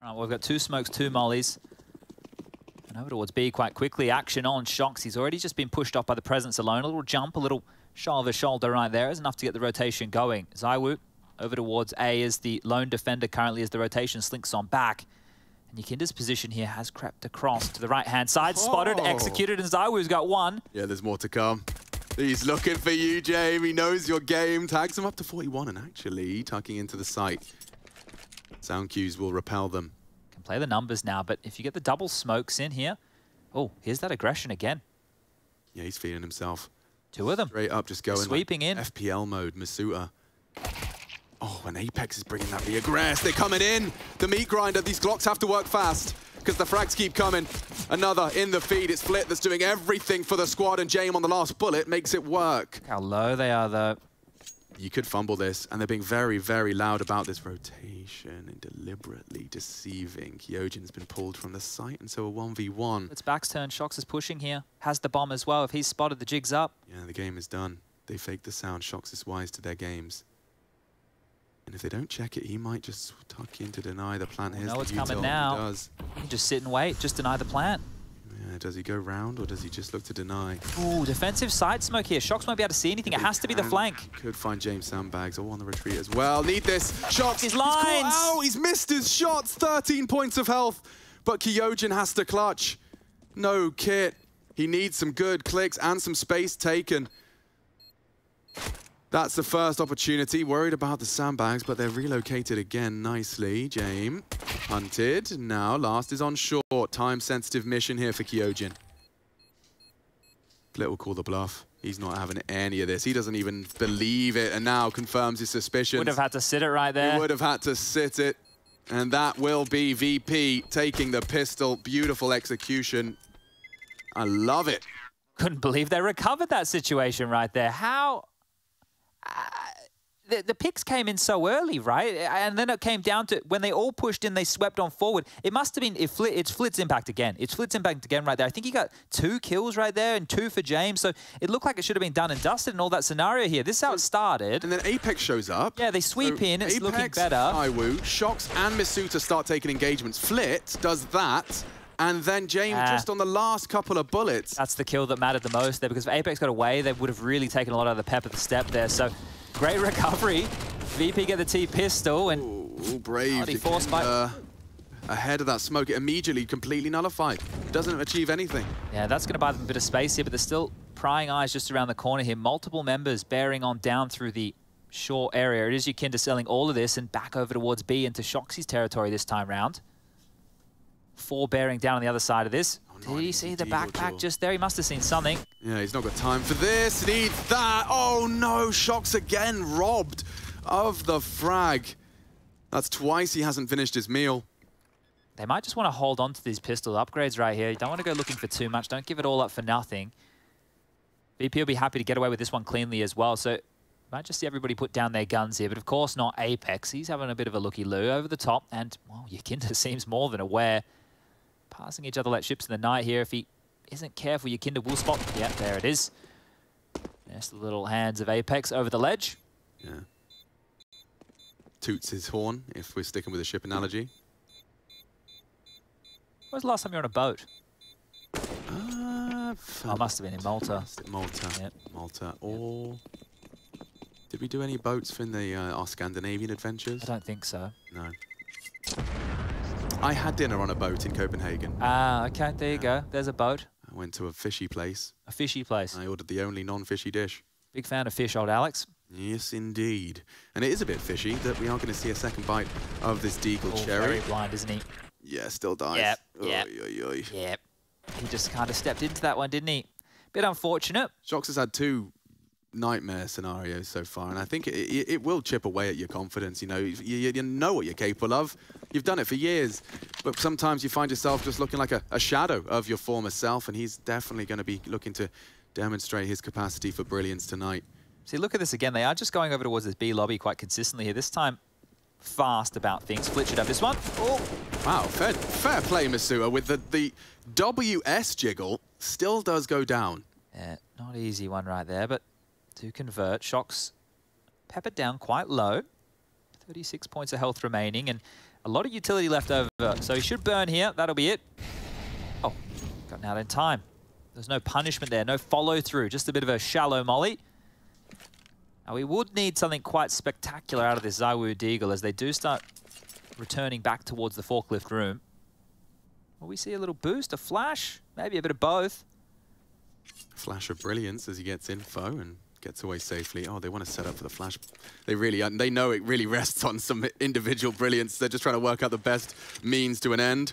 Right, well, we've got 2 smokes, 2 mollies. And over towards B quite quickly. Action on shox. He's already just been pushed off by the presence alone. A little jump, a little shove of the shoulder right there is enough to get the rotation going. ZywOo over towards A as the lone defender currently as the rotation slinks on back. And YEKINDAR's position here has crept across to the right-hand side. Spotted, executed, and ZywOo's got 1. Yeah, there's more to come. He's looking for you, James. He knows your game. Tags him up to 41 and actually tucking into the site. Sound cues will repel them. Can play the numbers now, but if you get the double smokes in here... Oh, here's that aggression again. Yeah, he's feeling himself. 2 of them. Straight up, just going sweeping like in. FPL mode, misutaaa. Oh, and Apex is bringing that the aggress. They're coming in. The meat grinder. These Glocks have to work fast because the frags keep coming. Another in the feed. It's Flit that's doing everything for the squad, and James on the last bullet makes it work. How low they are, though. You could fumble this, and they're being very, very loud about this rotation and deliberately deceiving. Kyojin's been pulled from the site, and so a 1v1. It's back's turn. shox is pushing here. Has the bomb as well. If he's spotted, the jig's up. Yeah, the game is done. They fake the sound. shox is wise to their games. And if they don't check it, he might just tuck in to deny the plant. Here's what's coming now. Does. He can just sit and wait, just deny the plant. Yeah, does he go round or does he just look to deny? Ooh, defensive side smoke here. shox won't be able to see anything. It has to be the flank. Could find James sandbags all on the retreat as well. Need this. shox. His lines. He's missed his shots. 13 points of health. But Kyojin has to clutch. No kit. He needs some good clicks and some space taken. That's the first opportunity. Worried about the sandbags, but they're relocated again nicely. James hunted. Now last is on short. Time-sensitive mission here for Kyojin. Flit will call the bluff. He's not having any of this. He doesn't even believe it, and now confirms his suspicions. Would have had to sit it right there. He would have had to sit it. And that will be VP taking the pistol. Beautiful execution. I love it. Couldn't believe they recovered that situation right there. How... The picks came in so early, right? And then it came down to when they all pushed in, they swept on forward. It must have been, it's Flit's impact again. It's Flit's impact again right there. I think he got 2 kills right there and 2 for James. So it looked like it should have been done and dusted in all that scenario here. This is how it started. And then Apex shows up. Yeah, they sweep in. It's Apex, looking better. ZywOo, shox and misutaaa start taking engagements. Flit does that. And then James just on the last couple of bullets. That's the kill that mattered the most there, because if Apex got away, they would have really taken a lot of the pep of the step there. So great recovery. VP get the T pistol and ooh, brave. Ahead of that smoke, it immediately completely nullified. Doesn't achieve anything. Yeah, that's going to buy them a bit of space here, but there's still prying eyes just around the corner here. Multiple members bearing on down through the short area. It is YEKINDAR selling all of this and back over towards B into shox's territory this time round. 4 bearing down on the other side of this. Did he see the backpack just there? He must have seen something. Yeah, he's not got time for this. Needs that. Oh no, shox again robbed of the frag. That's twice he hasn't finished his meal. They might just want to hold on to these pistol upgrades right here. You don't want to go looking for too much. Don't give it all up for nothing. VP will be happy to get away with this one cleanly as well. So might just see everybody put down their guns here, but of course not Apex. He's having a bit of a looky-loo over the top, and well, YEKINDAR seems more than aware. Passing each other like ships in the night here. If he isn't careful, YEKINDAR will spot. Yeah, there it is. There's the little hands of Apex over the ledge. Yeah. Toots his horn, if we're sticking with a ship analogy. When was the last time you were on a boat? Must have been in Malta. Malta. Yep. Malta. Or did we do any boats in the our Scandinavian adventures? I don't think so. No. I had dinner on a boat in Copenhagen. Ah, okay. There you go. There's a boat. I went to a fishy place. A fishy place. I ordered the only non-fishy dish. Big fan of fish, old Alex. Yes, indeed. And it is a bit fishy that we are going to see a second bite of this Deagle cherry. Very blind, isn't he? Yeah, still dies. Yep, Yep. He just kind of stepped into that one, didn't he? Bit unfortunate. shox has had 2 nightmare scenarios so far, and I think it will chip away at your confidence. You know, you know what you're capable of. You've done it for years, but sometimes you find yourself just looking like a shadow of your former self, and he's definitely going to be looking to demonstrate his capacity for brilliance tonight. See, look at this again. They are just going over towards this B lobby quite consistently here. This time, fast about things. Flit should have this one. Oh. Wow, fair play, misutaaa, with the WS jiggle still does go down. Yeah, not easy one right there, but to convert, shox peppered down quite low. 36 points of health remaining, and A lot of utility left over, so he should burn here. That'll be it. Oh, gotten out in time. There's no punishment there, no follow-through, just a bit of a shallow molly. Now, we would need something quite spectacular out of this ZywOo Deagle as they do start returning back towards the forklift room. Will we see a little boost, a flash? Maybe a bit of both. Flash of brilliance as he gets info and gets away safely. Oh, they want to set up for the flash. They know it really rests on some individual brilliance. They're just trying to work out the best means to an end.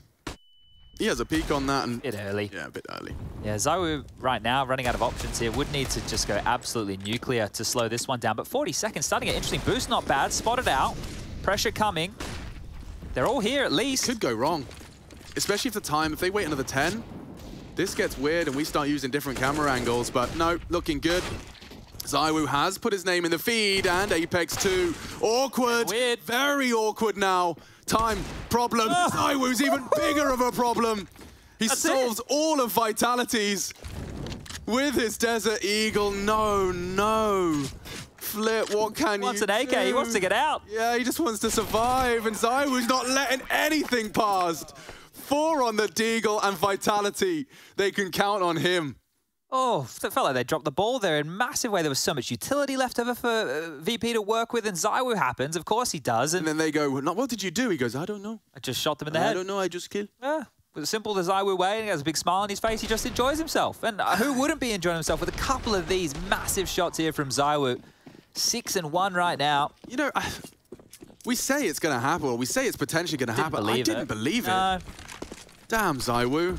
He has a peek on that. And a bit early. Yeah, a bit early. Yeah, ZywOo right now running out of options here. Would need to just go absolutely nuclear to slow this one down. But 40 seconds, starting an interesting boost, not bad. Spotted out. Pressure coming. They're all here at least. Could go wrong. Especially if they wait another 10, this gets weird and we start using different camera angles. But no, looking good. ZywOo has put his name in the feed, and Apex 2. Awkward. Weird. Very awkward now. Time. Problem. ZywOo's even bigger of a problem. He solves all of Vitality's with his Desert Eagle. No. Flip, what can you do? He wants an AK, he wants to get out. Yeah, he just wants to survive, and ZywOo's not letting anything past. 4 on the Deagle and Vitality. They can count on him. Oh, it felt like they dropped the ball there in a massive way. There was so much utility left over for VP to work with, and ZywOo happens. Of course he does. And then they go, what did you do? He goes, I don't know. I just shot them in the head. I don't know, I just killed. Yeah, with a simple ZywOo way, and he has a big smile on his face. He just enjoys himself. And who wouldn't be enjoying himself with a couple of these massive shots here from ZywOo? 6-1 right now. You know, we say it's going to happen, or we say it's potentially going to happen. I didn't believe it. Damn, ZywOo.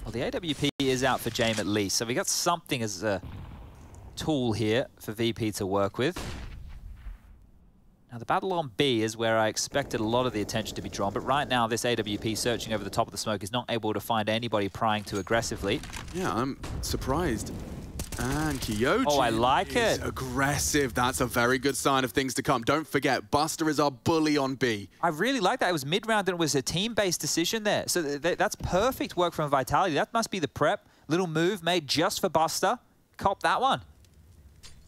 Well, the AWP is out for Jame at least, so we got something as a tool here for VP to work with. Now, the battle on B is where I expected a lot of the attention to be drawn, but right now, this AWP searching over the top of the smoke is not able to find anybody prying too aggressively. Yeah, I'm surprised. And Kyojin I like it. Aggressive. That's a very good sign of things to come. Don't forget, Buster is our bully on B. I really like that. It was mid-round and it was a team-based decision there. So that's perfect work from Vitality. That must be the prep. Little move made just for Buster. Cop that one.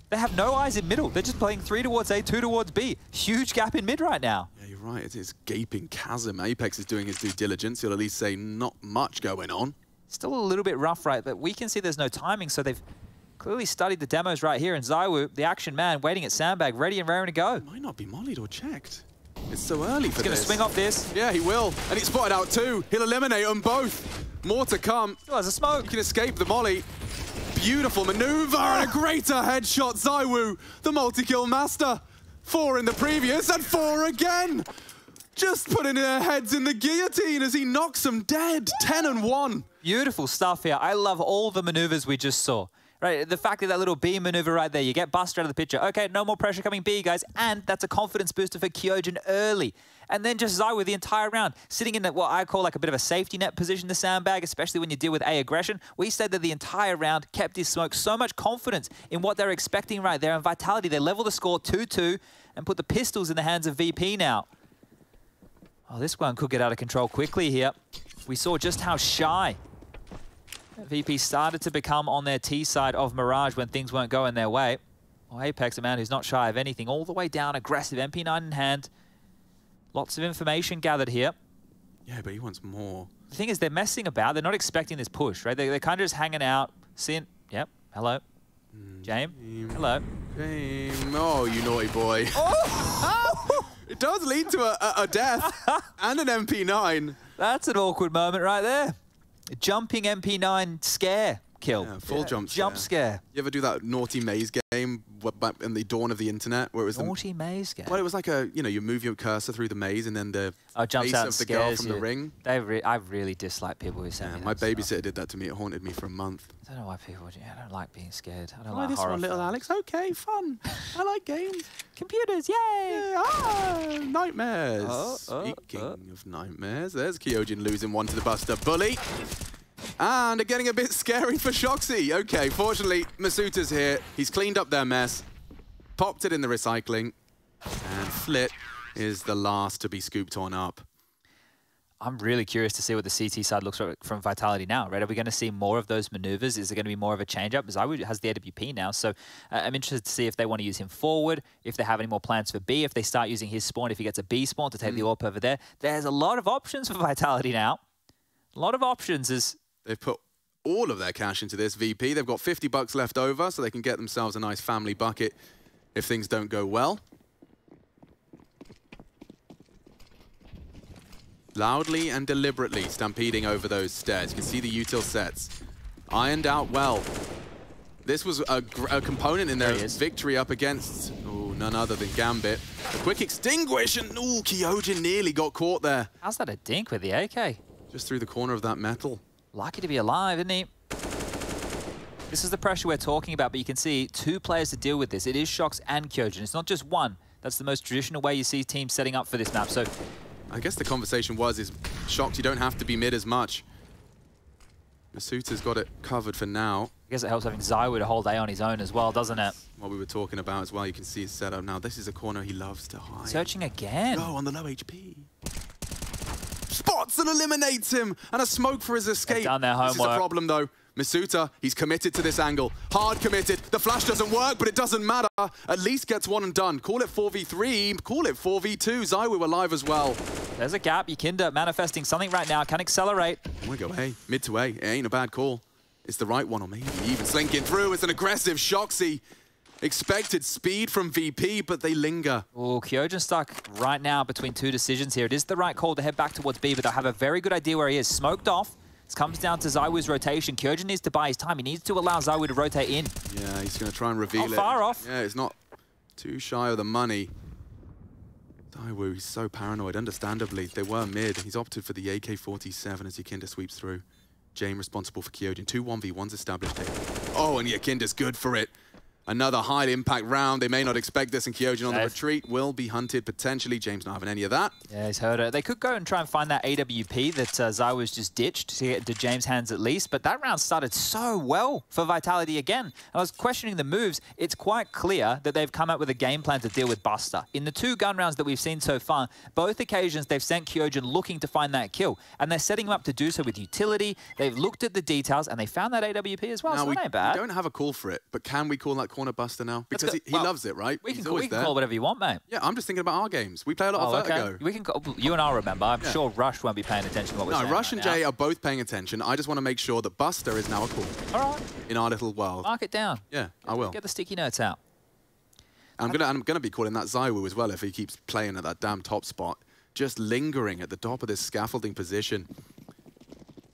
They have no eyes in middle. They're just playing 3 towards A, 2 towards B. Huge gap in mid right now. Yeah, you're right. It is gaping chasm. Apex is doing his due diligence. He'll at least say not much going on. Still a little bit rough, right? But we can see there's no timing, so they've clearly studied the demos right here. And ZywOo, the action man, waiting at sandbag, ready and raring to go. He might not be mollied or checked. It's so early for this. He's going to swing off this. Yeah, he will. And he's spotted out too. He'll eliminate them both. More to come. Still has a smoke. He can escape the molly. Beautiful maneuver and a greater headshot. ZywOo, the multi-kill master. 4 in the previous and 4 again. Just putting their heads in the guillotine as he knocks them dead. 10-1. Beautiful stuff here. I love all the maneuvers we just saw. Right, the fact that little B maneuver right there, you get Buster out of the picture. Okay, no more pressure coming B, guys. And that's a confidence booster for Kyojin early. And then just ZywOo the entire round, sitting in what I call like a bit of a safety net position, the sandbag, especially when you deal with A aggression. We said that the entire round kept his smoke so much confidence in what they're expecting right there. And Vitality, they level the score 2-2 and put the pistols in the hands of VP now. Oh, this one could get out of control quickly here. We saw just how shy VP started to become on their T side of Mirage when things weren't going their way. Well, Apex, a man who's not shy of anything, all the way down, aggressive, MP9 in hand. Lots of information gathered here. Yeah, but he wants more. The thing is, they're messing about. They're not expecting this push, right? They're kind of just hanging out, seeing, yep, hello. Jame, hello. Jame, oh, you naughty boy. Oh! It does lead to a death and an MP9. That's an awkward moment right there. A jumping MP9 scare kill. Yeah, full jump scare. You ever do that naughty maze game in the dawn of the internet where it was naughty maze game? Well, it was like you move your cursor through the maze and then the jumps out of the girl from the ring. I really dislike people who say my babysitter did that to me. It haunted me for a month. I don't know why people do. I don't like being scared. I don't like this horror one, little films. Alex. Okay, fun. I like games. Computers, yay! Yeah, nightmares. Speaking of nightmares, there's Kyojin losing one to the Buster Bully. And getting a bit scary for Shoxy. Okay, fortunately, Misutaa's here. He's cleaned up their mess, popped it in the recycling, and Flit is the last to be scooped on up. I'm really curious to see what the CT side looks like from Vitality now, right? Are we going to see more of those maneuvers? Is it going to be more of a change-up? ZywOo has the AWP now, so I'm interested to see if they want to use him forward, if they have any more plans for B, if they start using his spawn, if he gets a B spawn to take the AWP over there. There's a lot of options for Vitality now. A lot of options as... They've put all of their cash into this VP. They've got $50 left over, so they can get themselves a nice family bucket if things don't go well. Loudly and deliberately stampeding over those stairs. You can see the util sets. Ironed out well. This was a component in their victory up against none other than Gambit. A quick extinguish, and Kyojin nearly got caught there. How's that a dink with the AK? Just through the corner of that metal. Lucky to be alive, isn't he? This is the pressure we're talking about, but you can see 2 players to deal with this. It is shox and Kyojin. It's not just one. That's the most traditional way you see teams setting up for this map. So I guess the conversation is shox, you don't have to be mid as much. Misutaa's got it covered for now. I guess it helps having ZywOo to hold A on his own as well, doesn't it? What we were talking about as well, you can see his setup now. This is a corner he loves to hide. Searching again. No, on the low HP. Spots and eliminates him, and a smoke for his escape. They've done their homework. This is a problem though. misutaaa, he's committed to this angle. Hard committed. The flash doesn't work, but it doesn't matter. At least gets one and done. Call it 4v3, call it 4v2. ZywOo alive as well. There's a gap. YEKINDAR manifesting something right now. Can accelerate. We go A, mid to A. It ain't a bad call. It's the right one, or maybe even slinking through. It's an aggressive shoxy. Expected speed from VP, but they linger. Oh, Kyojin stuck right now between 2 decisions here. It is the right call to head back towards B, but they have a very good idea where he is. Smoked off. It comes down to ZywOo's rotation. Kyojin needs to buy his time. He needs to allow ZywOo to rotate in. Yeah, he's going to try and reveal it. Far off. Yeah, it's not too shy of the money. ZywOo, he's so paranoid, understandably. They were mid. He's opted for the AK-47 as YEKINDAR sweeps through. Jame responsible for Kyojin. 2 1v1s established here. Oh, and YEKINDAR's good for it. Another high-impact round. They may not expect this, and Kyojin on the retreat will be hunted potentially. James not having any of that. Yeah, he's heard it. They could go and try and find that AWP that ZywOo's just ditched to get into James' hands at least, but that round started so well for Vitality again. I was questioning the moves. It's quite clear that they've come up with a game plan to deal with Buster. In the 2 gun rounds that we've seen so far, both occasions they've sent Kyojin looking to find that kill, and they're setting him up to do so with utility. They've looked at the details, and they found that AWP as well, now, so that ain't bad. We don't have a call for it, but can we call that corner Buster now? Because he loves it, right? We can call whatever you want, mate. Yeah, I'm just thinking about our games. We play a lot of Vertigo. Okay. We can call, you and I'll remember. I'm sure Rush won't be paying attention to what we're saying. No, Rush right and Jay are both paying attention. I just want to make sure that Buster is now a call. All right. In our little world. Mark it down. Yeah, I will. Get the sticky notes out. I'm gonna be calling that ZywOo as well if he keeps playing at that damn top spot. Just lingering at the top of this scaffolding position.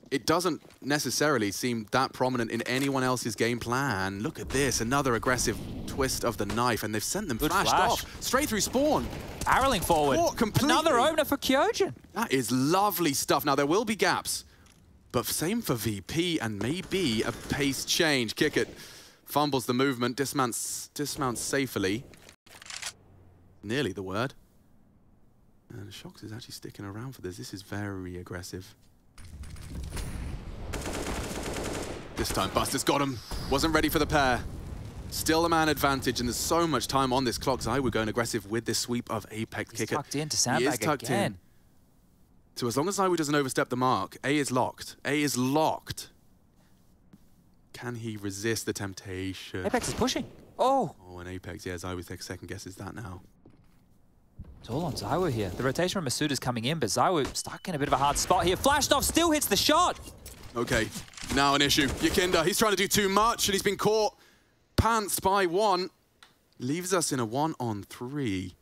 It doesn't necessarily seem that prominent in anyone else's game plan. Look at this, another aggressive twist of the knife, and they've sent them flashed off straight through spawn. Barreling forward. Another opener for Kyojin. That is lovely stuff. Now, there will be gaps, but same for VP, and maybe a pace change. Kick it, fumbles the movement, dismounts safely. Nearly the word. And shox is actually sticking around for this. This is very aggressive. This time Buster's got him. Wasn't ready for the pair. Still a man advantage, and there's so much time on this clock. ZywOo going aggressive with this sweep of Apex He's kicker. tucked in to sandbag again. So as long as ZywOo doesn't overstep the mark, A is locked. A is locked. Can he resist the temptation? Apex is pushing. Oh, and Apex, yeah, ZywOo second guesses that now. It's all on ZywOo here. The rotation from Misutaaa is coming in, but ZywOo stuck in a bit of a hard spot here. Flashed off, still hits the shot. Okay, now an issue. YEKINDAR, he's trying to do too much, and he's been caught pantsed by 1. Leaves us in a 1-on-3.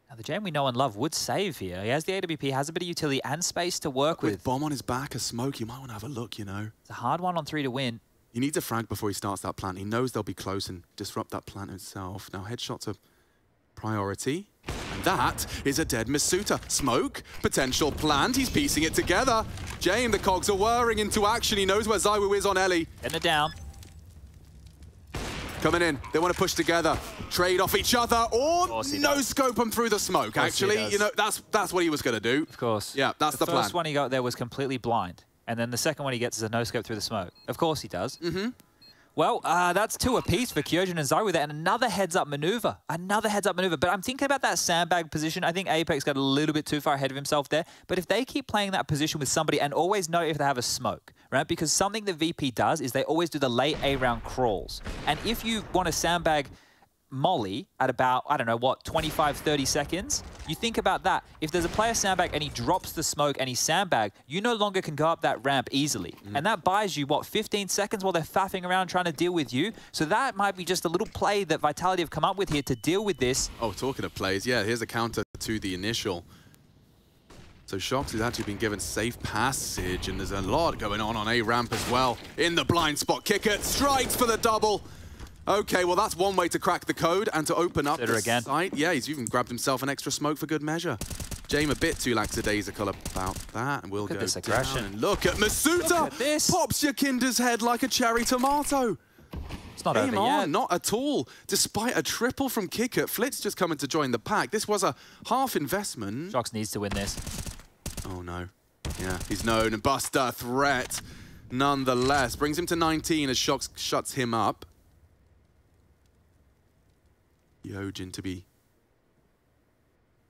Now, the Jame we know and love would save here. He has the AWP, has a bit of utility and space to work with. Bomb on his back, a smoke, you might want to have a look, you know. It's a hard 1-on-3 to win. He needs a frag before he starts that plant. He knows they'll be close and disrupt that plant itself. Now, headshots are priority. And that is a dead misutaaa. Smoke, potential plant, he's piecing it together. Jame, the cogs are whirring into action. He knows where ZywOo is on Ellie. Getting it down. Coming in, they want to push together. Trade off each other, or no scope him through the smoke. Actually, you know, that's what he was going to do. Of course. Yeah, that's the plan. The first one he got there was completely blind. And then the second one he gets is a no scope through the smoke. Of course he does. Well, that's 2 apiece for Kyojin and ZywOo there, and another heads-up maneuver. Another heads-up maneuver. But I'm thinking about that sandbag position. I think Apex got a little bit too far ahead of himself there. But if they keep playing that position with somebody and always know if they have a smoke, right? Because something that VP does is they always do the late A-round crawls. And if you want to sandbag molly at about, I don't know, what, 25, 30 seconds? You think about that. If there's a player sandbag and he drops the smoke and he's sandbag, you no longer can go up that ramp easily. And that buys you, what, 15 seconds while they're faffing around trying to deal with you? So that might be just a little play that Vitality have come up with here to deal with this. Oh, talking of plays, yeah, here's a counter to the initial. So shox has actually been given safe passage, and there's a lot going on A ramp as well. In the blind spot, Kickert strikes for the double. Okay, well, that's one way to crack the code and to open up the site. Yeah, he's even grabbed himself an extra smoke for good measure. Jame a bit too lackadaisical about that, and we'll go this aggression. down. And look at misutaaa! Look at this. Pops YEKINDAR's head like a cherry tomato. It's not over yet. Not at all. Despite a triple from Kickert, Flit's just coming to join the pack. This was a half investment. shox needs to win this. Oh, no. Yeah, he's known. And Buster, threat, nonetheless. Brings him to 19 as shox shuts him up. Kyojin to be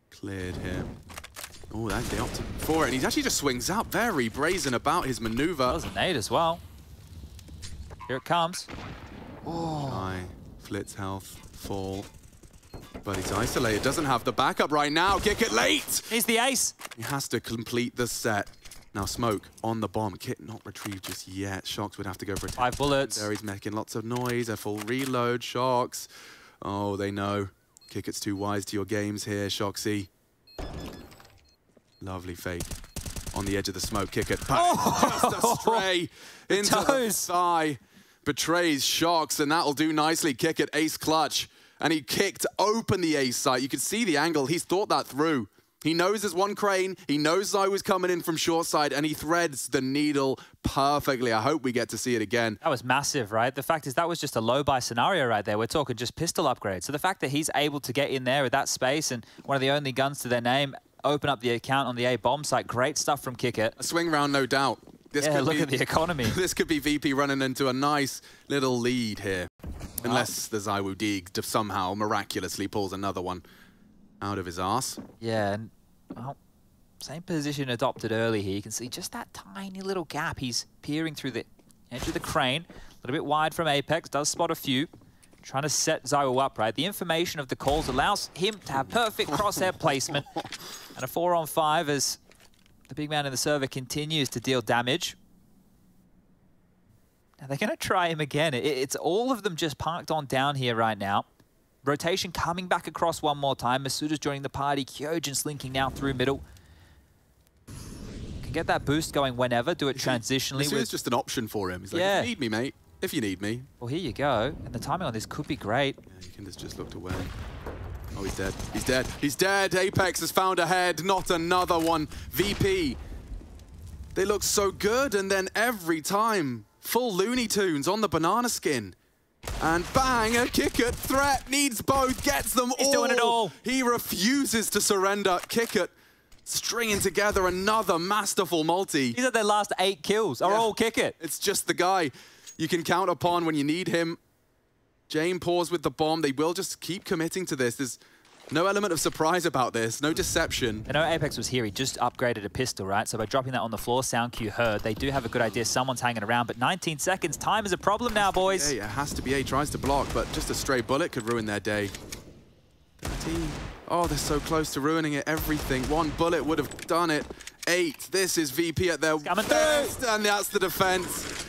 cleared here. Oh, that's the option for it. And he actually just swings out, very brazen about his maneuver. That was a nade as well. Here it comes. Oh. Flit's health fall. But he's isolated, doesn't have the backup right now. Kick it late! He's the ace. He has to complete the set. Now smoke on the bomb. Kit not retrieved just yet. shox would have to go for 5 bullets. There he's making lots of noise. A full reload. shox. Oh, they know. Kickert's too wise to your games here, shoxy. Lovely fake. On the edge of the smoke, Kickert. Just a stray into the thigh. Betrays shox, and that'll do nicely. Kickert ace clutch. And he kicked open the ace site. You could see the angle. He's thought that through. He knows there's one crane. He knows ZywOo's coming in from short side, and he threads the needle perfectly. I hope we get to see it again. That was massive, right? The fact is that was just a low-buy scenario right there. We're talking just pistol upgrade. So the fact that he's able to get in there with that space and one of the only guns to their name, open up the account on the A bomb site, great stuff from Kickert. A swing round, no doubt. Look at the economy. This could be VP running into a nice little lead here. Unless the ZywOo Dig somehow miraculously pulls another one out of his arse. Yeah, and well, same position adopted early here. You can see just that tiny little gap. He's peering through the edge of the crane. A little bit wide from Apex, does spot a few. Trying to set ZywOo up, right? The information of the calls allows him to have perfect crosshair placement. And a 4-on-5 as the big man in the server continues to deal damage. Now they're going to try him again. It's all of them just parked on down here right now. Rotation coming back across one more time. misutaaa's joining the party. Kyojin slinking now through middle. Can get that boost going whenever. Do it transitionally. misutaaa's just an option for him. He's like, if you need me, mate. If you need me. Well, here you go. And the timing on this could be great. Yeah, YEKINDAR's just looked away. Oh, he's dead. He's dead. He's dead. Apex has found a head. Not another one. VP. They look so good. And then every time, full Looney Tunes on the banana skin. And bang, a Kickert threat. Needs both. Gets them all. He's doing it all. He refuses to surrender. Kickert stringing together another masterful multi. These are their last 8 kills. Are all Kickert. It's just the guy you can count upon when you need him. Jame paused with the bomb. They will just keep committing to this. There's no element of surprise about this. No deception. I know Apex was here. He just upgraded a pistol, right? So by dropping that on the floor, sound cue heard. They do have a good idea. Someone's hanging around. But 19 seconds. Time is a problem now, boys. Yeah, it has to be A. Tries to block, but just a stray bullet could ruin their day. 13. Oh, they're so close to ruining it. Everything. One bullet would have done it. 8. This is VP at their best. And that's the defense.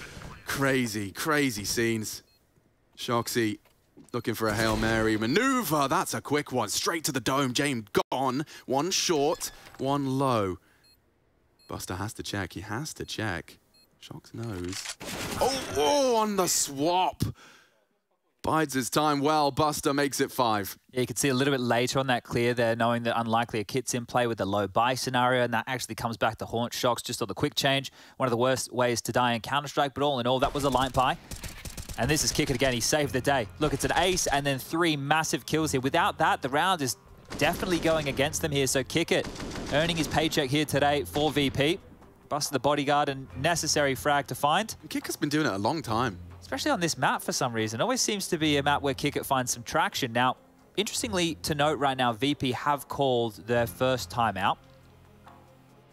Crazy, crazy scenes. shoxy looking for a Hail Mary maneuver. That's a quick one. Straight to the dome. Jame gone. One short, one low. Buster has to check. He has to check. shox knows. Oh, on the swap. Bides his time well. Buster makes it 5. Yeah, you can see a little bit later on that clear there, knowing that unlikely a kit's in play with the low buy scenario, and that actually comes back to haunt shox just on the quick change. One of the worst ways to die in Counter-Strike, but all in all, that was a light buy. And this is Kickert again. He saved the day. Look, it's an ace and then 3 massive kills here. Without that, the round is definitely going against them here. So Kickert earning his paycheck here today for VP. Buster the bodyguard and necessary frag to find. Kickert's been doing it a long time. especially on this map for some reason. It always seems to be a map where Kickit finds some traction. Now, interestingly to note right now, VP have called their first timeout.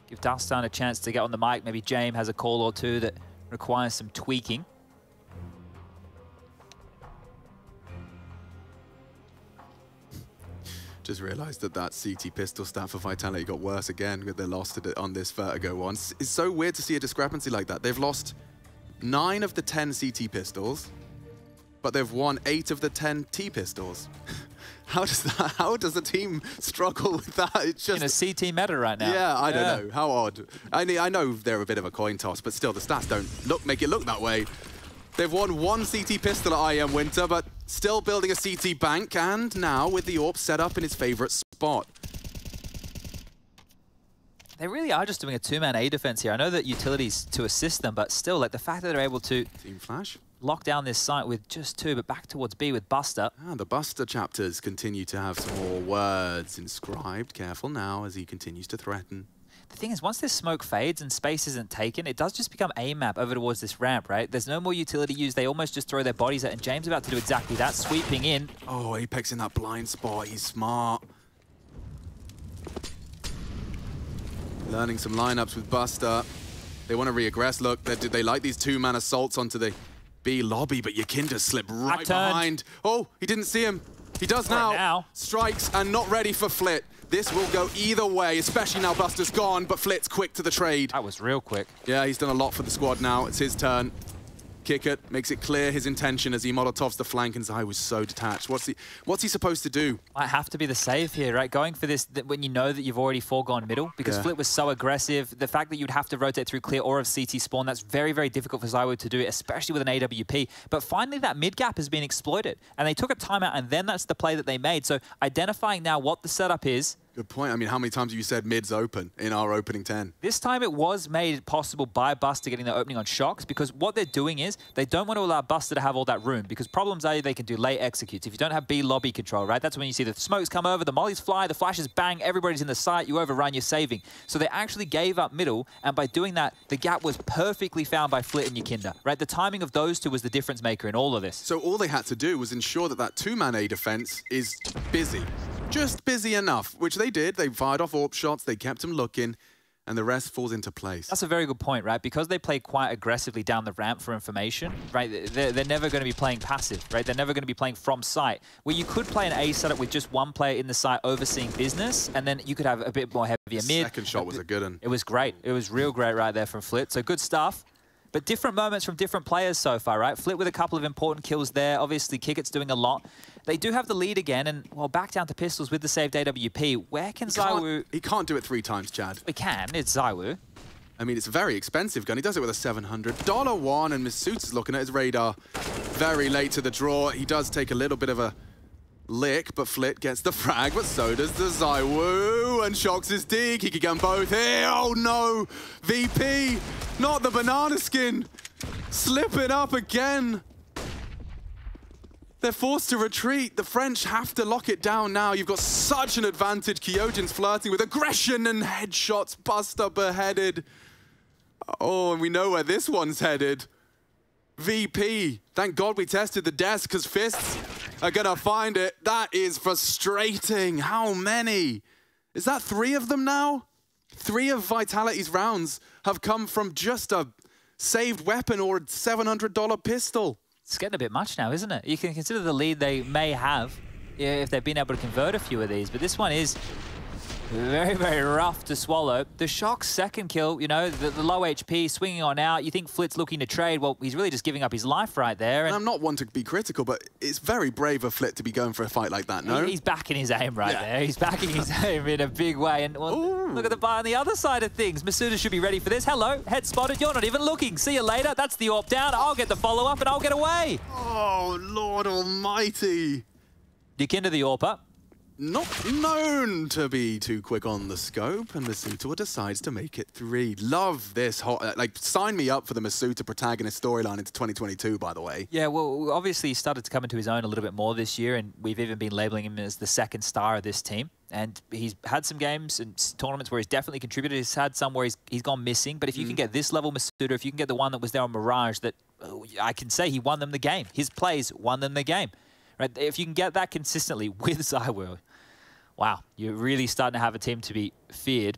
Give Dustin a chance to get on the mic. Maybe James has a call or two that requires some tweaking. Just realised that CT pistol stat for Vitality got worse again with their loss on this Vertigo one. It's so weird to see a discrepancy like that. They've lost 9 of the 10 CT pistols, but they've won 8 of the 10 T pistols. How does a team struggle with that? It's just in a CT meta right now. Yeah, I don't know. How odd. I know they're a bit of a coin toss, but still the stats don't make it look that way. They've won 1 CT pistol at IEM Winter, but still building a CT bank, and now with the AWP set up in his favorite spot. They really are just doing a 2-man A defense here. I know that utilities to assist them, but still, like the fact that they're able to Team Flash lock down this site with just 2, but back towards B with Buster. The Buster chapters continue to have some more words inscribed. Careful now as he continues to threaten. The thing is, once this smoke fades and space isn't taken, it does just become a map over towards this ramp, right? There's no more utility used. They almost just throw their bodies at, and James about to do exactly that, sweeping in. Oh, Apex in that blind spot. He's smart. Learning some lineups with Buster. They want to re-aggress. Look, they like these 2-man assaults onto the B lobby, but YEKINDAR slipped right behind. Oh, he didn't see him. He does now. Strikes and not ready for Flit. This will go either way, especially now Buster's gone, but Flit's quick to the trade. That was real quick. Yeah, he's done a lot for the squad now. It's his turn. Kickit makes it clear his intention as he Molotovs the flank, and Zai was so detached. What's he supposed to do? Might have to be the save here, right? Going for this when you know that you've already foregone middle, because Flit was so aggressive. The fact that you'd have to rotate through clear or of CT spawn, that's very, very difficult for ZywOo to do, especially with an AWP. But finally, that mid gap has been exploited, and they took a timeout, and then that's the play that they made. So identifying now what the setup is. Good point. I mean, how many times have you said mid's open in our opening 10? This time it was made possible by Buster getting the opening on shox, because what they're doing is they don't want to allow Buster to have all that room, because problems are they can do late executes. If you don't have B lobby control, right, that's when you see the smokes come over, the mollies fly, the flashes bang, everybody's in the site, you overrun, you're saving. So they actually gave up middle, and by doing that, the gap was perfectly found by Flit and YEKINDAR, right? The timing of those two was the difference maker in all of this. So all they had to do was ensure that that 2-man A defense is busy. Just busy enough, which they did. They fired off AWP shots, they kept them looking, and the rest falls into place. That's a very good point, right? Because they play quite aggressively down the ramp for information, right? They're never going to be playing passive, right? They're never going to be playing from site. Where you could play an A setup with just one player in the site overseeing business, and then you could have a bit more heavier mid. The second shot was a good one. It was great. It was real great right there from Flit. So good stuff. But different moments from different players so far, right? Flit with a couple of important kills there. Obviously, Kickit's doing a lot. They do have the lead again, and, well, back down to pistols with the saved AWP. Where can ZywOo... He can't do it 3 times, Chad. He can. It's ZywOo. I mean, it's a very expensive gun. He does it with a $700 one, and misutaaa's looking at his radar. Very late to the draw. He does take a little bit of a lick, but Flit gets the frag, but so does the ZywOo, and shox his dig. He could get them both here. Oh, no! VP! Not the banana skin! Slipping up again! They're forced to retreat. The French have to lock it down now. You've got such an advantage. Kyojin's flirting with aggression and headshots. Buster beheaded. Oh, and we know where this one's headed. VP. Thank God we tested the desk, because fists are gonna find it. That is frustrating. How many? Is that 3 of them now? 3 of Vitality's rounds have come from just a saved weapon or a $700 pistol. It's getting a bit much now, isn't it? You can consider the lead they may have if they've been able to convert a few of these, but this one is very, very rough to swallow. The shox second kill, you know, the low HP, swinging on out. You think Flit's looking to trade. Well, he's really just giving up his life right there. And I'm not one to be critical, but it's very brave of Flit to be going for a fight like that, no? He's backing his aim right there. He's backing his aim in a big way. And well, look at the bar on the other side of things. misutaaa should be ready for this. Hello, head spotted. You're not even looking. See you later. That's the AWP down. I'll get the follow-up and I'll get away. Oh, Lord almighty. YEKINDAR the AWPer. Not known to be too quick on the scope, and misutaaa decides to make it 3. Love this hot, like, sign me up for the misutaaa protagonist storyline into 2022, by the way. Yeah, well, obviously he started to come into his own a little bit more this year, and we've even been labeling him as the second star of this team. And he's had some games and tournaments where he's definitely contributed. He's had some where he's gone missing. But if you can get this level misutaaa, if you can get the one that was there on Mirage that I can say he won them the game. His plays won them the game. Right? If you can get that consistently with ZywOo, wow, you're really starting to have a team to be feared.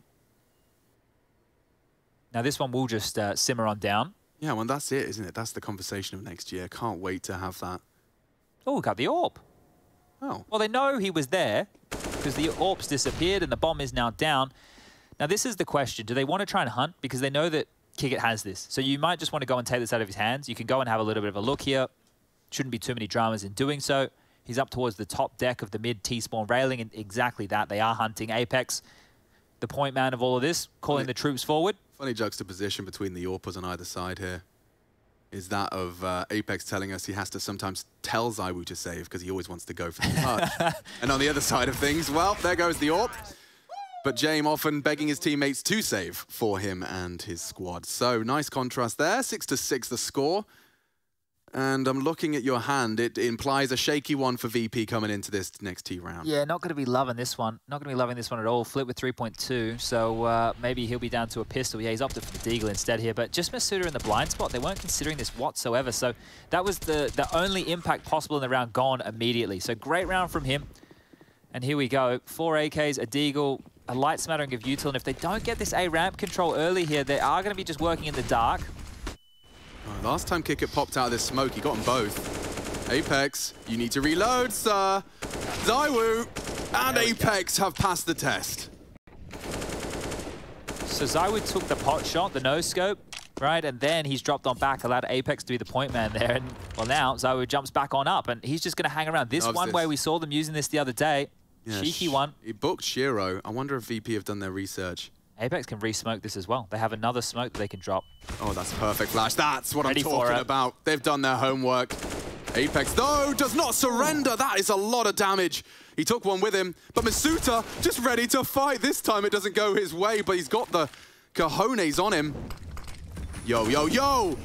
Now this one will just simmer on down. Yeah, well, that's it, isn't it? That's the conversation of next year. Can't wait to have that. Oh, we got the AWP. Oh. Well, they know he was there because the AWP's disappeared and the bomb is now down. Now, this is the question. Do they want to try and hunt? Because they know that Kickit has this. So you might just want to go and take this out of his hands. You can go and have a little bit of a look here. Shouldn't be too many dramas in doing so. He's up towards the top deck of the mid T-spawn railing, and exactly that. They are hunting Apex, the point man of all of this, calling the troops forward. Funny juxtaposition between the AWPers on either side here is that of Apex telling us he has to sometimes tell ZywOo to save because he always wants to go for the touch. And on the other side of things, well, there goes the AWP. But James often begging his teammates to save for him and his squad. So nice contrast there, 6-6 the score. And I'm looking at your hand. It implies a shaky one for VP coming into this next T round. Yeah, not going to be loving this one. Not going to be loving this one at all. Flip with 3.2, so maybe he'll be down to a pistol. Yeah, he's opted for the Deagle instead here. But just misutaaa in the blind spot, they weren't considering this whatsoever. So that was the only impact possible in the round gone immediately. So great round from him. And here we go. 4 AKs, a Deagle, a light smattering of util. And if they don't get this A ramp control early here, they are going to be just working in the dark. Last time Kickit popped out of this smoke, he got them both. Apex, you need to reload, sir. ZywOo and Apex have passed the test. So ZywOo took the pot shot, the no-scope, right? And then he's dropped on back, allowed Apex to be the point man there. And, well, now ZywOo jumps back on up, and he's just going to hang around. This one way we saw them using this the other day. Yeah, cheeky one. He booked Shiro. I wonder if VP have done their research. Apex can re-smoke this as well. They have another smoke that they can drop. Oh, that's perfect, Flash. That's what I'm talking about. They've done their homework. Apex, though, does not surrender. That is a lot of damage. He took one with him, but misutaaa just ready to fight. This time it doesn't go his way, but he's got the cojones on him. Yo, yo, yo!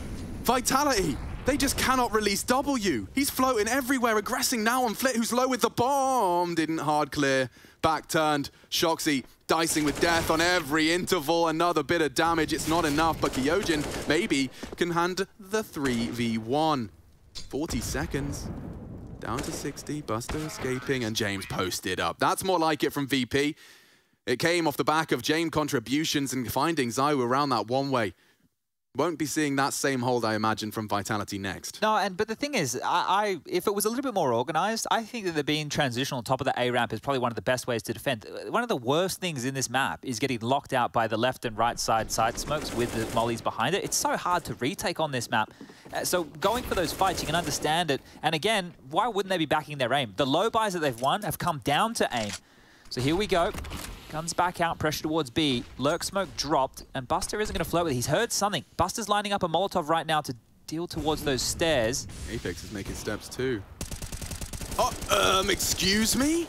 Vitality! They just cannot release W. He's floating everywhere, aggressing now on Flit, who's low with the bomb. Didn't hard clear. Back turned. shoxy dicing with death on every interval. Another bit of damage. It's not enough, but Kyojin maybe can hand the 3v1. 40 seconds. Down to 60. Buster escaping, and James posted up. That's more like it from VP. It came off the back of James contributions and finding ZywOo around that one way. Won't be seeing that same hold, I imagine, from Vitality next. No, but the thing is, if it was a little bit more organized, I think that being transitional on top of the A ramp is probably one of the best ways to defend. One of the worst things in this map is getting locked out by the left and right side smokes with the mollies behind it. It's so hard to retake on this map. So going for those fights, you can understand it. And again, why wouldn't they be backing their aim? The low buys that they've won have come down to aim. So here we go. Guns back out, pressure towards B. Lurk smoke dropped, and Buster isn't going to float with it. He's heard something. Buster's lining up a Molotov right now to deal towards those stairs. Apex is making steps too. Oh, excuse me?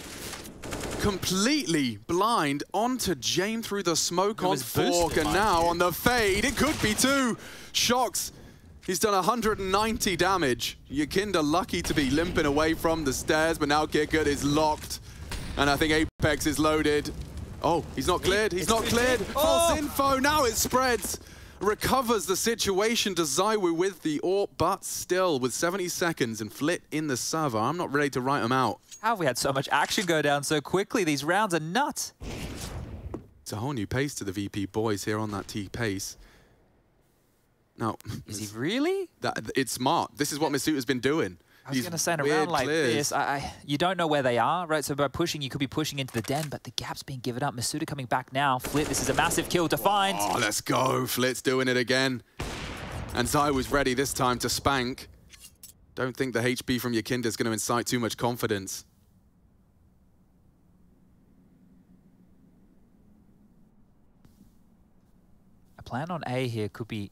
Completely blind onto James through the smoke on Fork, and now on the fade, it could be two. shox, he's done 190 damage. YEKINDAR lucky to be limping away from the stairs, but now Kickit is locked. And I think Apex is loaded. Oh, he's not cleared. He's not cleared. False info. Now it spreads. Recovers the situation to ZywOo with the AWP, but still with 70 seconds and Flit in the server. I'm not ready to write him out. How have we had so much action go down so quickly? These rounds are nuts. It's a whole new pace to the VP boys here on that T pace. Now, is he really? It's smart. This is what misutaaa's been doing. I was going to say, in a round like this, you don't know where they are, right? So by pushing, you could be pushing into the den, but the gap's being given up. misutaaa coming back now. Flit, this is a massive kill to find. Oh, let's go. Flit's doing it again. And ZywOo's ready this time to spank. Don't think the HP from YEKINDAR is going to incite too much confidence. A plan on A here could be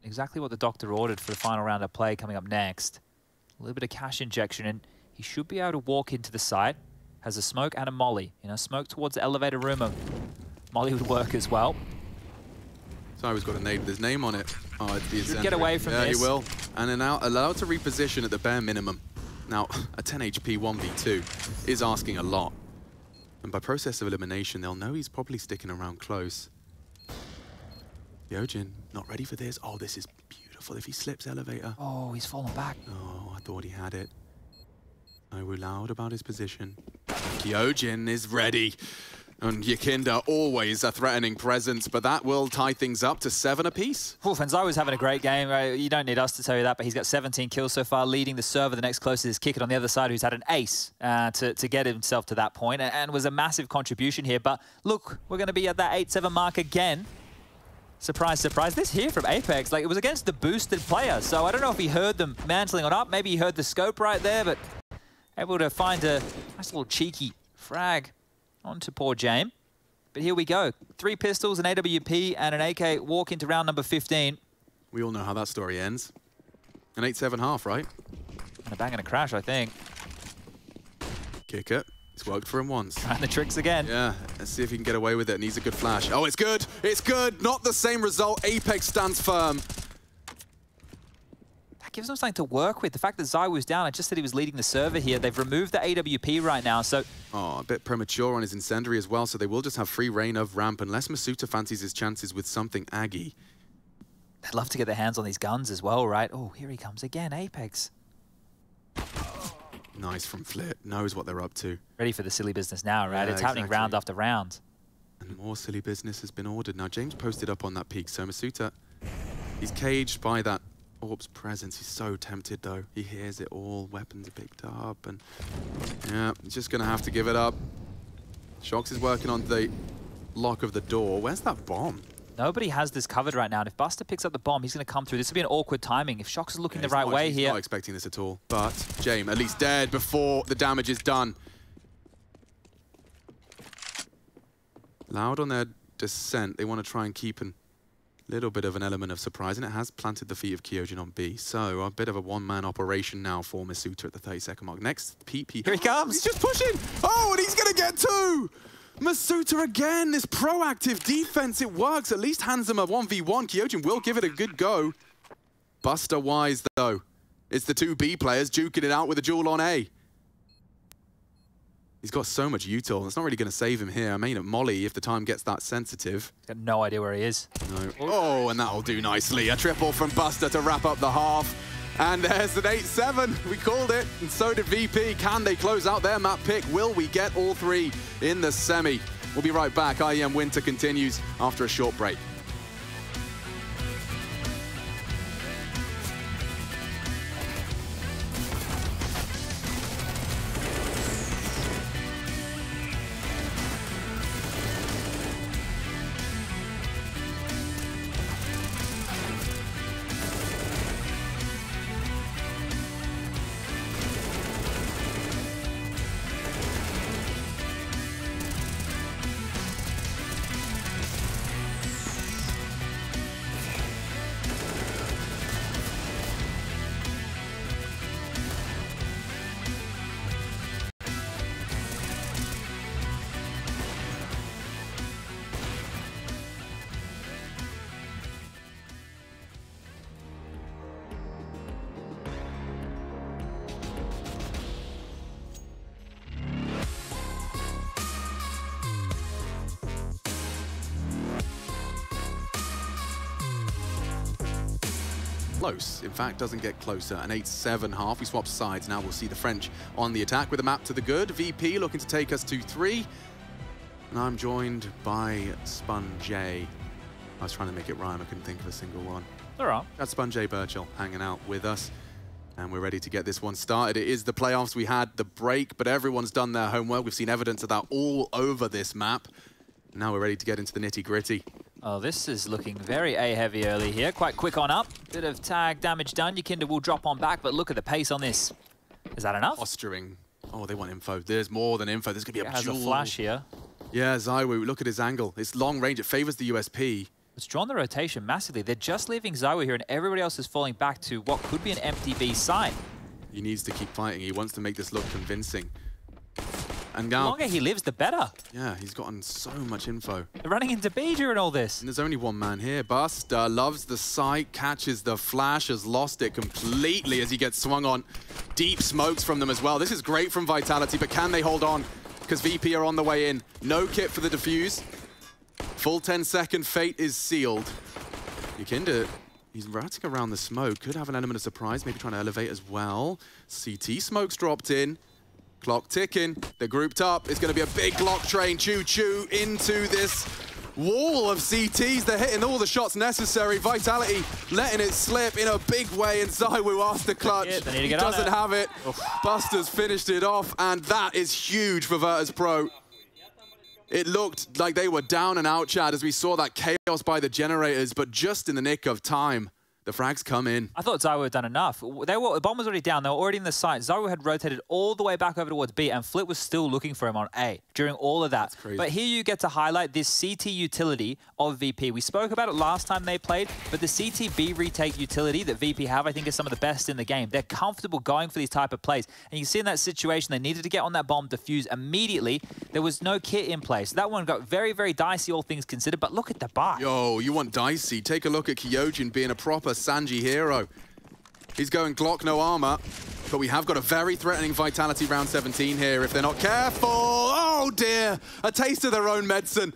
exactly what the doctor ordered for the final round of play coming up next. A little bit of cash injection, and he should be able to walk into the site. Has a smoke and a molly. You know, smoke towards the elevator room. Molly would work as well. ZywOo's got a nade with his name on it. Oh, it's the should get away from this. Yeah, he will. And then now allowed to reposition at the bare minimum. Now, a 10 HP 1v2 is asking a lot. And by process of elimination, they'll know he's probably sticking around close. Kyojin, not ready for this. Oh, this is beautiful. careful if he slips elevator. Oh, he's fallen back. Oh, I thought he had it. ZywOo loud about his position. Kyojin is ready. And YEKINDAR always a threatening presence, but that will tie things up to 7 apiece. Oof, and ZywOo's having a great game. Right? You don't need us to tell you that, but he's got 17 kills so far, leading the server. The next closest is Kick It on the other side, who's had an ace to get himself to that point, and was a massive contribution here. But look, we're going to be at that 8-7 mark again. Surprise, surprise. This here from Apex, like, it was against the boosted player, so I don't know if he heard them mantling on up. Maybe he heard the scope right there, but able to find a nice little cheeky frag onto poor James. But here we go. 3 pistols, an AWP, and an AK walk into round number 15. We all know how that story ends. An 8-7 half, right? And a bang and a crash, I think. Kick it. It's worked for him once. Trying the tricks again. Yeah, let's see if he can get away with it. Needs a good flash. Oh, it's good. It's good. Not the same result. Apex stands firm. That gives them something to work with. The fact that ZywOo's down, I just said he was leading the server here. They've removed the AWP right now, so... Oh, a bit premature on his incendiary as well, so they will just have free reign of ramp unless misutaaa fancies his chances with something Aggie. They'd love to get their hands on these guns as well, right? Oh, here he comes again, Apex. Nice from Flit. Knows what they're up to. Ready for the silly business now, right? Yeah, it's happening round after round. And more silly business has been ordered. Now, James posted up on that peak, so misutaaa, he's caged by that Orb's presence. He's so tempted, though. He hears it all. Weapons are picked up, and yeah, he's just going to have to give it up. Shox is working on the lock of the door. Where's that bomb? Nobody has this covered right now, and if Buster picks up the bomb, he's going to come through. This will be an awkward timing. If Shox is looking the right way here... He's not expecting this at all. But James, at least dead before the damage is done. Loud on their descent. They want to try and keep a little bit of an element of surprise, and it has planted the feet of Kyojin on B. So a bit of a one-man operation now for misutaaa at the 32nd mark. Next, Here he comes! He's just pushing! Oh, and he's going to get 2! misutaaa again, this proactive defense, it works. At least hands them a 1v1. Kyojin will give it a good go. Buster-wise, though, it's the 2 B players duking it out with a duel on A. He's got so much util. It's not really going to save him here. I mean, at Molly, if the time gets that sensitive. He's got no idea where he is. No. Oh, and that'll do nicely. A triple from Buster to wrap up the half. And there's an 8-7. We called it, and so did VP. Can they close out their map pick? Will we get all 3 in the semi? We'll be right back. IEM Winter continues after a short break. Close. In fact, doesn't get closer. An 8-7 half. We swap sides. Now we'll see the French on the attack with a map to the good. VP looking to take us to 3. And I'm joined by Sponge. I was trying to make it rhyme. I couldn't think of a single one. All right. That's Sponge Birchall hanging out with us. And we're ready to get this one started. It is the playoffs. We had the break, but everyone's done their homework. We've seen evidence of that all over this map. Now we're ready to get into the nitty-gritty. Oh, this is looking very A-heavy early here. Quite quick on up. Bit of tag damage done. YEKINDAR will drop on back, but look at the pace on this. Is that enough? Posturing. Oh, they want info. There's more than info. There's going to be a has a flash here. Yeah, ZywOo, look at his angle. It's long range. It favors the USP. It's drawn the rotation massively. They're just leaving ZywOo here, and everybody else is falling back to what could be an empty B site. He needs to keep fighting. He wants to make this look convincing. And The now, longer he lives, the better. yeah, he's gotten so much info. They're running into B during all this. And there's only one man here. Buster loves the sight, catches the flash, has lost it completely as he gets swung on. Deep smokes from them as well. This is great from Vitality, but can they hold on? Because VP are on the way in. No kit for the defuse. Full 10-second fate is sealed. YEKINDAR He's ratting around the smoke. Could have an element of surprise, maybe trying to elevate as well. CT smoke's dropped in. Clock ticking. They're grouped up. It's going to be a big Glock train choo-choo into this wall of CTs. They're hitting all the shots necessary. Vitality letting it slip in a big way, and ZywOo asked the clutch. He doesn't have it. Oof. Buster's finished it off, and that is huge for Virtus.pro. It looked like they were down and out, Chad, as we saw that chaos by the generators, but just in the nick of time, the frags come in. I thought ZywOo had done enough. The bomb was already down. They were already in the site. ZywOo had rotated all the way back over towards B, and Flit was still looking for him on A during all of that. But here you get to highlight this CT utility of VP. We spoke about it last time they played, but the CT-B retake utility that VP have, I think, is some of the best in the game. They're comfortable going for these type of plays. And you see in that situation, they needed to get on that bomb, defuse immediately. There was no kit in place. That one got very, very dicey, all things considered, but look at the buy. Yo, you want dicey? Take a look at Kyojin being a proper Sanji hero. He's going Glock, no armor, but we have got a very threatening Vitality round 17 here if they're not careful. Oh dear, a taste of their own medicine.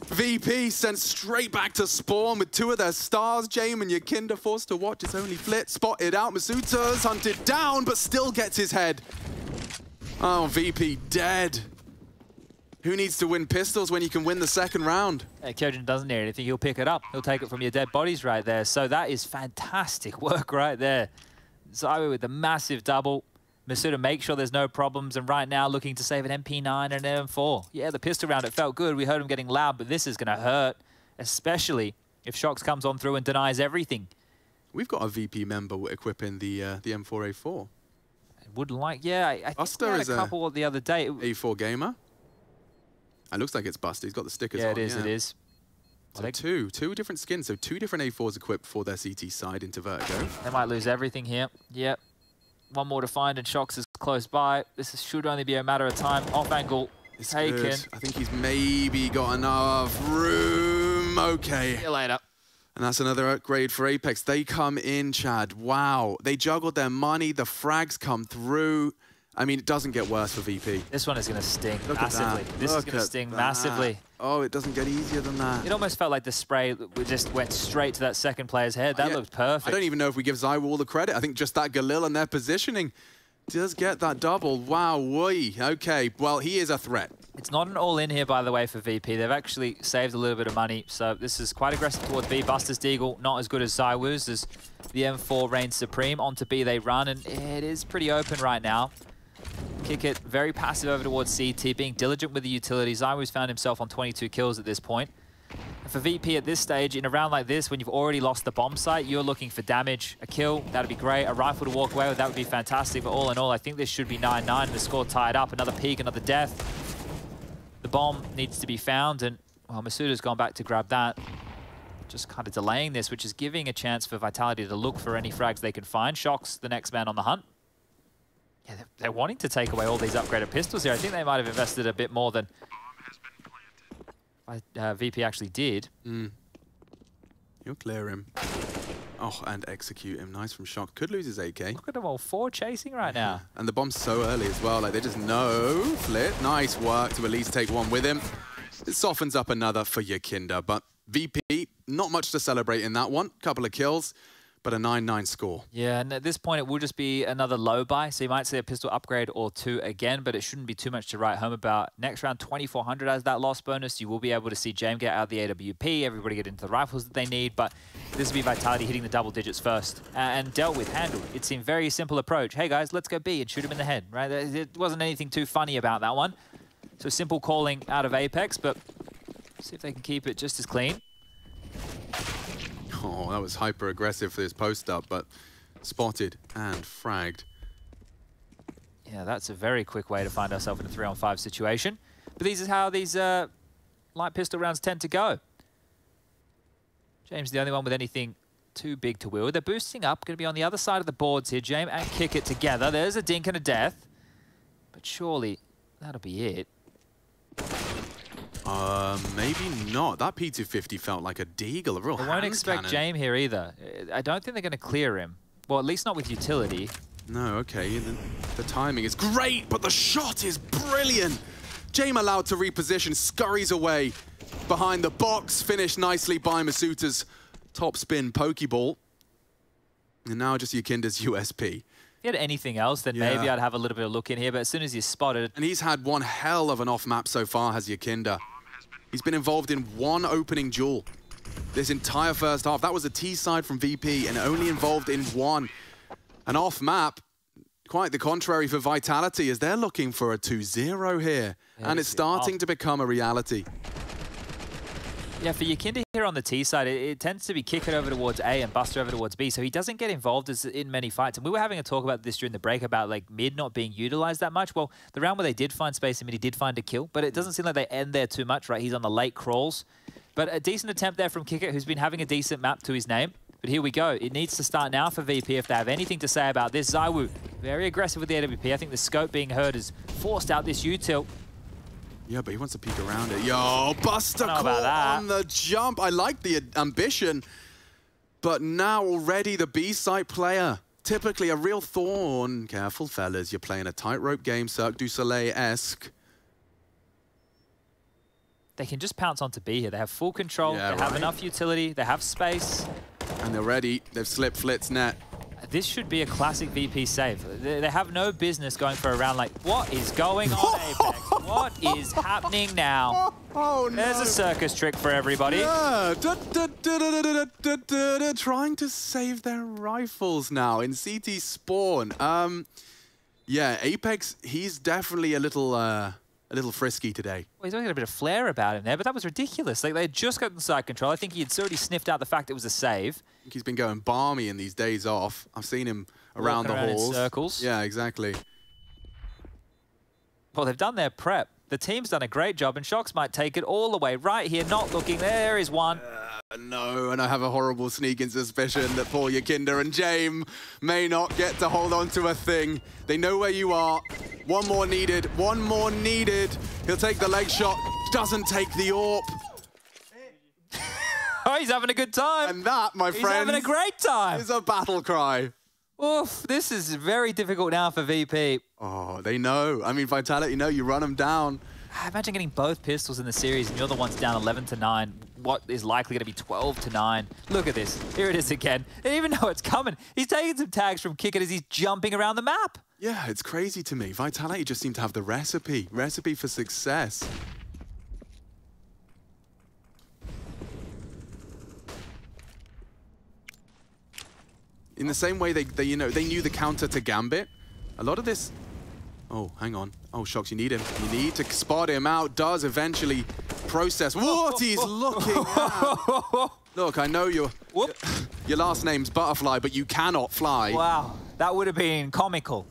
VP sent straight back to spawn with two of their stars. Jame and YEKINDAR forced to watch. It's only Flit spotted out. misutaaa's hunted down, but still gets his head. Oh, VP dead. Who needs to win pistols when you can win the second round? Kyojin doesn't need anything. He'll pick it up. He'll take it from your dead bodies right there. So that is fantastic work right there. ZywOo with the massive double. misutaaa makes sure there's no problems. And right now looking to save an MP9 and an M4. Yeah, the pistol round, it felt good. We heard him getting loud, but this is going to hurt. Especially if shox comes on through and denies everything. We've got a VP member equipping the M4A4. I would like, yeah. I think we had a couple the other day. A4 gamer. It looks like it's Buster. He's got the stickers on. Yeah, it is. So two different skins. So two different A4s equipped for their CT side into Vertigo. They might lose everything here. Yep. One more to find, and shox is close by. Should only be a matter of time. Off angle taken. Good. I think he's maybe got enough room. Okay. See you later. And that's another upgrade for Apex. They come in, Chad. Wow. They juggled their money. The frags come through. I mean, it doesn't get worse for VP. This one is going to sting massively. This is going to sting massively. Oh, it doesn't get easier than that. It almost felt like the spray just went straight to that second player's head. That looked perfect. I don't even know if we give ZywOo all the credit. I think just that Galil and their positioning does get that double. Wow, okay, well, he is a threat. It's not an all-in here, by the way, for VP. They've actually saved a little bit of money, so this is quite aggressive towards B. Buster's Deagle, not as good as ZywOo's, as the M4 reigns supreme. Onto B they run, and it is pretty open right now. Kick it, very passive over towards CT, being diligent with the utility. ZywOo's found himself on 22 kills at this point. And for VP at this stage, in a round like this, when you've already lost the bomb site, you're looking for damage. A kill, that'd be great. A rifle to walk away with, that would be fantastic. But all in all, I think this should be 9-9. The score tied up. Another peak, another death. The bomb needs to be found, and well, misutaaa's gone back to grab that. Just kind of delaying this, which is giving a chance for Vitality to look for any frags they can find. shox, the next man on the hunt. Yeah, they're wanting to take away all these upgraded pistols here. I think they might have invested a bit more than VP actually did. You'll clear him. Oh, and execute him. Nice from shox. Could lose his AK. Look at them all four chasing right now. And the bomb's so early as well. Like, they just know. Flit. Nice work to at least take one with him. It softens up another for YEKINDAR. But VP, not much to celebrate in that one. Couple of kills, but a 9-9 score. Yeah, and at this point, it will just be another low buy. So you might see a pistol upgrade or two again, but it shouldn't be too much to write home about. Next round, 2,400 as that loss bonus. You will be able to see Jame get out of the AWP, everybody get into the rifles that they need, but this will be Vitality hitting the double digits first and dealt with, handled. It seemed very simple approach. Hey guys, let's go B and shoot him in the head, right? It wasn't anything too funny about that one. So simple calling out of Apex, but see if they can keep it just as clean. Oh, that was hyper-aggressive for this post-up, but spotted and fragged. Yeah, that's a very quick way to find ourselves in a 3-on-5 situation. But these is how these light pistol rounds tend to go. James the only one with anything too big to wield. They're boosting up, going to be on the other side of the boards here, James, and kick it together. There's a dink and a death. But surely that'll be it. Maybe not. That P250 felt like a deagle, a real hand cannon. I won't expect Jame here either. I don't think they're going to clear him. Well, at least not with utility. No, okay. The timing is great, but the shot is brilliant. Jame allowed to reposition, scurries away behind the box, finished nicely by misutaaa's top spin Pokeball. And now just YEKINDAR's USP. If he had anything else, then maybe I'd have a little bit of look in here. But as soon as he's spotted... And he's had one hell of an off-map so far, has YEKINDAR. He's been involved in one opening duel this entire first half. That was a T-side from VP and only involved in one. An off-map, quite the contrary for Vitality, as they're looking for a 2-0 here. Yeah, and it's starting to become a reality. Yeah, for YEKINDAR here on the T side, it tends to be kick it over towards A and Buster over towards B, so he doesn't get involved in many fights. And we were having a talk about this during the break about like mid not being utilized that much. Well, the round where they did find space in mid, he did find a kill, but it doesn't seem like they end there too much, right? He's on the late crawls. But a decent attempt there from Kicker, who's been having a decent map to his name. But here we go. It needs to start now for VP if they have anything to say about this. ZywOo, very aggressive with the AWP. I think the scope being heard has forced out this U-tilt. Yeah, but he wants to peek around it. Yo, Buster caught on the jump. I like the ambition, but now already the B-site player. Typically a real thorn. Careful, fellas. You're playing a tightrope game, Cirque du Soleil-esque. They can just pounce onto B here. They have full control. They have enough utility. They have space. And they're ready. They've slipped Flit's net. This should be a classic VP save. They have no business going for a round like, what is going on, Apex? What is happening now? Oh, no. There's a circus trick for everybody. Yeah. Trying to save their rifles now in CT spawn. Yeah, Apex, he's definitely a little frisky today. Well, he's only got a bit of flair about him there, but that was ridiculous. Like, they had just gotten side control. I think he had already sniffed out the fact it was a save. I think he's been going balmy in these days off. I've seen him around the halls. In circles. Yeah, exactly. Well, they've done their prep. The team's done a great job, and shox might take it all the way right here, not looking. There is one. No, and I have a horrible sneaking suspicion that poor YEKINDAR and James may not get to hold on to a thing. They know where you are. One more needed. One more needed. He'll take the leg shot. Doesn't take the AWP. Oh, he's having a good time. And that, my friend, he's having a great time. Is a battle cry. Oof, this is very difficult now for VP. Oh, they know. I mean, Vitality know you run them down. Imagine getting both pistols in the series and you're the ones down 11-9. What is likely going to be 12-9. Look at this. Here it is again. They didn't even know it's coming. He's taking some tags from Kicker as he's jumping around the map. Yeah, it's crazy to me. Vitality just seem to have the recipe for success. In the same way they knew the counter to Gambit. A lot of this. Oh, hang on. Oh, shox, you need him. You need to spot him out. Does eventually process what he's looking at. Look, I know your last name's Butterfly, but you cannot fly. Wow, that would have been comical.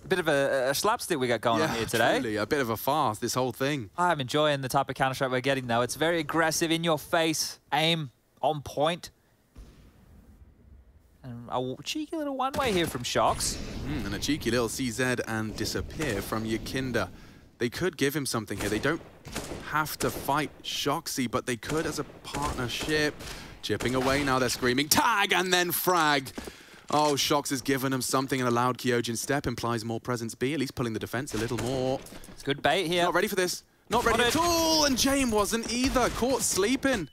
A bit of a slapstick we got going on here today. Truly, a bit of a farce, this whole thing. I'm enjoying the type of Counter-Strike we're getting, though. It's very aggressive, in your face, aim on point. And a cheeky little one-way here from shox. And a cheeky little CZ and disappear from YEKINDAR. They could give him something here. They don't have to fight shoxy, but they could as a partnership. Chipping away now, they're screaming, tag, and then frag. Oh, shox has given him something, and a loud Kyojin step implies more presence B, at least pulling the defense a little more. It's good bait here. Not ready for this. Not ready at all, and James wasn't either. Caught sleeping.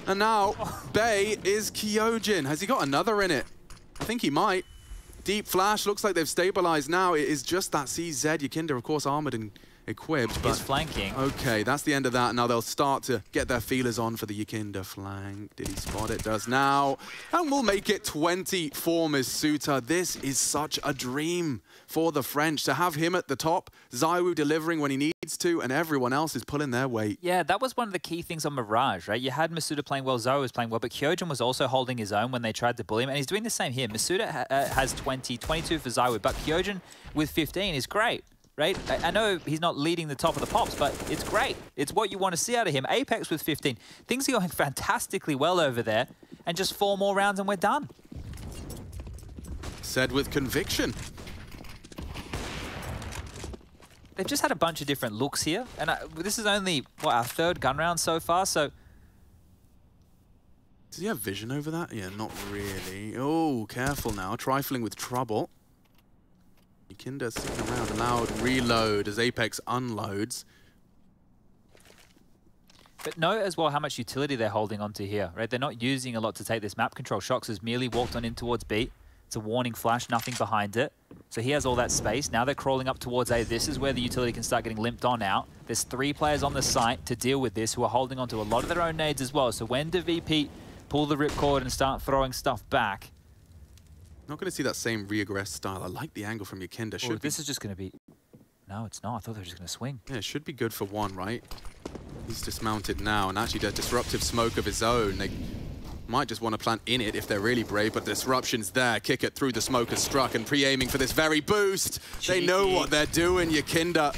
And now, Bay is Kyojin. Has he got another in it? I think he might. Deep flash, looks like they've stabilized now. It is just that CZ. YEKINDAR, of course, armored and equipped. But he's flanking. Okay, that's the end of that. Now they'll start to get their feelers on for the YEKINDAR flank. Did he spot it? Does now. And we'll make it 20 for misutaaa. This is such a dream for the French. To have him at the top, ZywOo delivering when he needs to, and everyone else is pulling their weight. Yeah, that was one of the key things on Mirage, right? You had misutaaa playing well, ZywOo was playing well, but Kyojin was also holding his own when they tried to bully him, and he's doing the same here. misutaaa has 20, 22 for ZywOo, but Kyojin with 15 is great. Right? I know he's not leading the top of the pops, but it's great. It's what you want to see out of him. Apex with 15. Things are going fantastically well over there, and just 4 more rounds and we're done. Said with conviction. They've just had a bunch of different looks here, and this is only, what, our 3rd gun round so far, so... Does he have vision over that? Yeah, not really. Oh, careful now. Trifling with trouble. YEKINDAR sitting around, allowed reload as Apex unloads. But note as well how much utility they're holding onto here, right? They're not using a lot to take this map control. shox has merely walked on in towards B. It's a warning flash, nothing behind it. So he has all that space. Now they're crawling up towards A. This is where the utility can start getting limped on out. There's 3 players on the site to deal with this who are holding onto a lot of their own nades as well. So when do VP pull the ripcord and start throwing stuff back? Not going to see that same reaggress style. I like the angle from YEKINDAR. This is just going to be... No, it's not. I thought they were just going to swing. Yeah, it should be good for one, right? He's dismounted now, and actually the disruptive smoke of his own. They might just want to plant in it if they're really brave, but disruption's there. Kick it through the smoke has struck and pre-aiming for this very boost. They know what they're doing. YEKINDAR,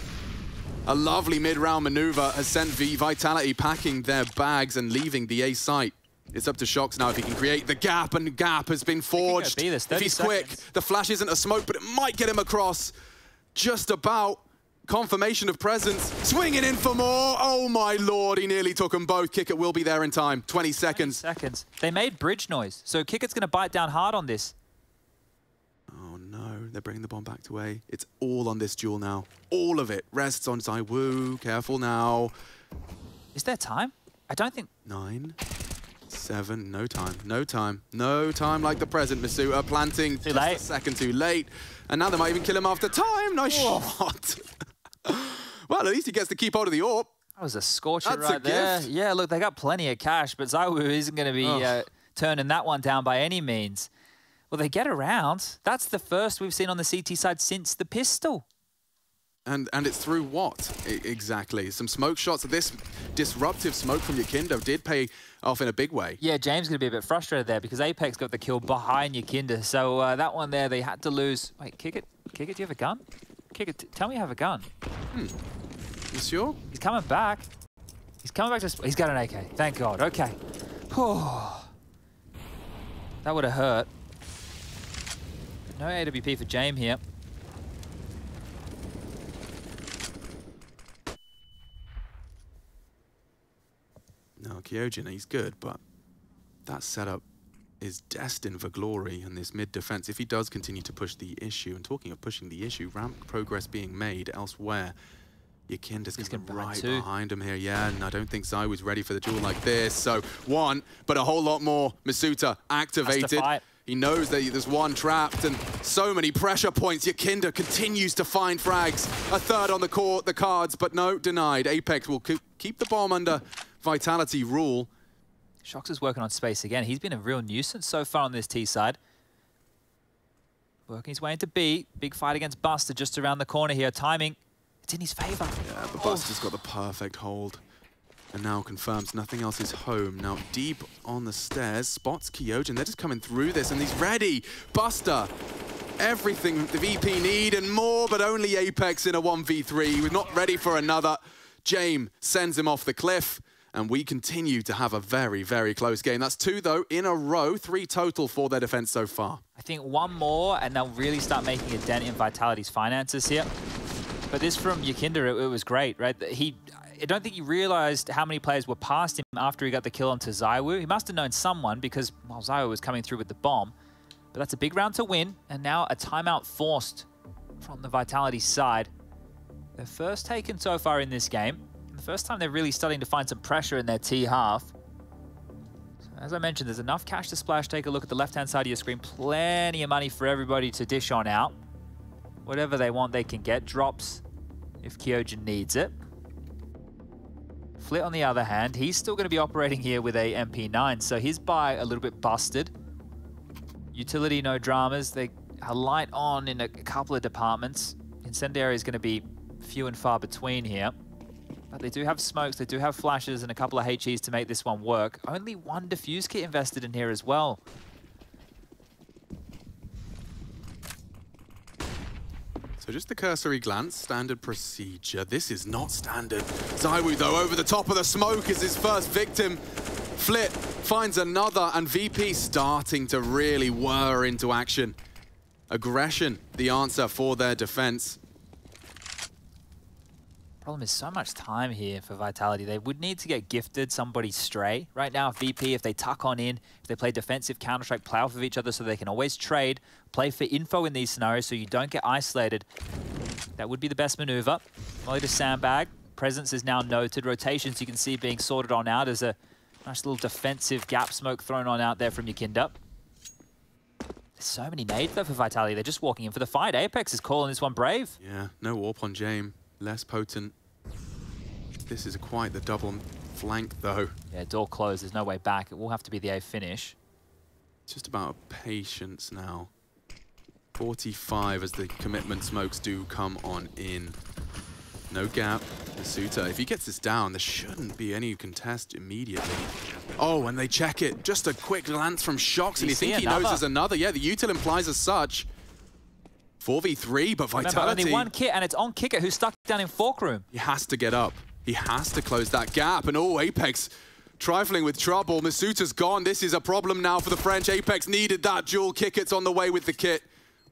a lovely mid-round maneuver, has sent Vitality packing their bags and leaving the A site. It's up to shox now if he can create the gap, and the gap has been forged. If he's quick, the flash isn't a smoke, but it might get him across. Just about. Confirmation of presence. Swinging in for more. Oh my lord, he nearly took them both. Kickit will be there in time. 20 seconds. 20 seconds. They made bridge noise, so Kickit's going to bite down hard on this. Oh no, they're bringing the bomb back to A. It's all on this duel now. All of it rests on ZywOo. Careful now. Is there time? I don't think... 9, 7, no time, no time. No time like the present. misutaaa planting just a second too late. And now they might even kill him after time. Nice shot. Well, at least he gets to keep hold of the AWP. That was a scorcher right there. Yeah, look, they got plenty of cash, but ZywOo isn't going to be turning that one down by any means. Well, they get around. That's the first we've seen on the CT side since the pistol. And it's through what? Exactly. Some smoke shots. This disruptive smoke from YEKINDAR did pay off in a big way. Yeah, James going to be a bit frustrated there because Apex got the kill behind YEKINDAR. So that one there, they had to lose. Wait, Kickit? Kickit, do you have a gun? Kickit, tell me you have a gun. You sure? He's coming back. He's coming back to... He's got an AK. Thank God. Okay. That would have hurt. No AWP for James here. No, Kyojin, he's good, but that setup is destined for glory in this mid-defense if he does continue to push the issue. And talking of pushing the issue, ramp progress being made elsewhere. YEKINDAR's going to be right behind him here. Yeah, and I don't think ZywOo's ready for the duel like this. So one, but a whole lot more. misutaaa activated. He knows that there's one trapped and so many pressure points. YEKINDAR continues to find frags. A third on the cards, but no, denied. Apex will keep the bomb under Vitality rule. shox is working on space again. He's been a real nuisance so far on this T side. Working his way into B. Big fight against Buster just around the corner here. Timing, it's in his favor. Yeah, but Buster's got the perfect hold. And now confirms nothing else is home. Now deep on the stairs, spots Kyojin. They're just coming through this and he's ready. Buster, everything the VP need and more, but only Apex in a 1v3. We're not ready for another. James sends him off the cliff. And we continue to have a very, very close game. That's 2, though, in a row. 3 total for their defense so far. I think one more, and they'll really start making a dent in Vitality's finances here. But this from YEKINDAR, it was great, right? I don't think he realized how many players were past him after he got the kill onto ZywOo. He must have known someone because, well, ZywOo was coming through with the bomb. But that's a big round to win, and now a timeout forced from the Vitality side. Their first taken so far in this game. First time they're really starting to find some pressure in their T half. So as I mentioned, there's enough cash to splash. Take a look at the left-hand side of your screen. Plenty of money for everybody to dish on out. Whatever they want, they can get. Drops if Kyojin needs it. Flit, on the other hand, he's still going to be operating here with a MP9, so his buy a little bit busted. Utility, no dramas. They are light on in a couple of departments. Incendiary is going to be few and far between here. But they do have smokes, they do have flashes, and a couple of HEs to make this one work. Only 1 defuse kit invested in here as well. So just the cursory glance, standard procedure. This is not standard. ZywOo, though, over the top of the smoke is his first victim. Flit finds another, and VP starting to really whir into action. Aggression, the answer for their defense. Problem is so much time here for Vitality. They would need to get gifted somebody stray. Right now, VP, if they tuck on in, if they play defensive Counter-Strike, play off of each other so they can always trade, play for info in these scenarios so you don't get isolated, that would be the best maneuver. Molly to sandbag. presence is now noted. Rotations you can see being sorted on out as a nice little defensive gap smoke thrown on out there from YEKINDAR. There's so many nades though for Vitality. They're just walking in for the fight. Apex is calling this one brave. Yeah, no warp on James. Less potent. This is quite the double flank though. Yeah, door closed. There's no way back. It will have to be the A finish. It's just about patience now. 45 as the commitment smokes do come on in. No gap. misutaaa, if he gets this down, there shouldn't be any contest immediately. Oh, and they check it. Just a quick glance from shox, and you think he knows there's another. Yeah, the util implies as such. 4v3, but Vitality. Remember, only one kit, and it's on Kicker, who's stuck down in Fork Room. He has to get up. He has to close that gap. And oh, Apex trifling with trouble. misutaaa's gone. This is a problem now for the French. Apex needed that dual kick. It's on the way with the kit.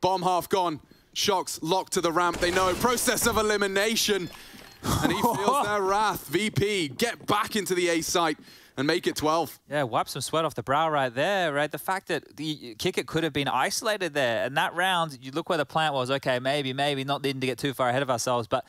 Bomb half gone. shox locked to the ramp. They know. Process of elimination. And he feels their wrath. VP, get back into the A site and make it 12. Yeah, wipe some sweat off the brow right there, right? The fact that the Kicker could have been isolated there. And that round, you look where the plant was. Okay, maybe, not needing to get too far ahead of ourselves. But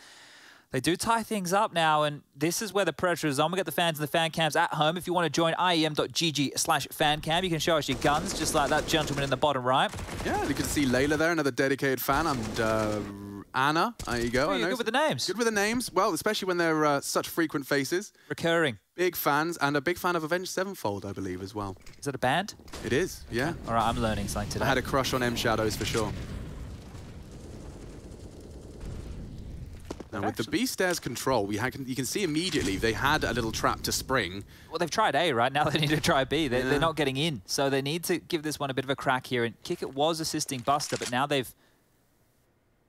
they do tie things up now, and this is where the pressure is on. We got the fans in the fan cams at home. If you want to join IEM.gg/fancam, you can show us your guns, just like that gentleman in the bottom right. Yeah, you can see Layla there, another dedicated fan, and Anna. There you go. Oh, you're good with the names. Good with the names. Well, especially when they're such frequent faces. Recurring. Big fans, and a big fan of Avenged Sevenfold, I believe, as well. Is that a band? It is, yeah. All right, I'm learning something today. I had a crush on M Shadows for sure. Now, with the B stairs control, you can see immediately they had a little trap to spring. Well, they've tried A, right? Now they need to try B. They're not getting in, so they need to give this one a bit of a crack here. And Kick was assisting Buster, but now they've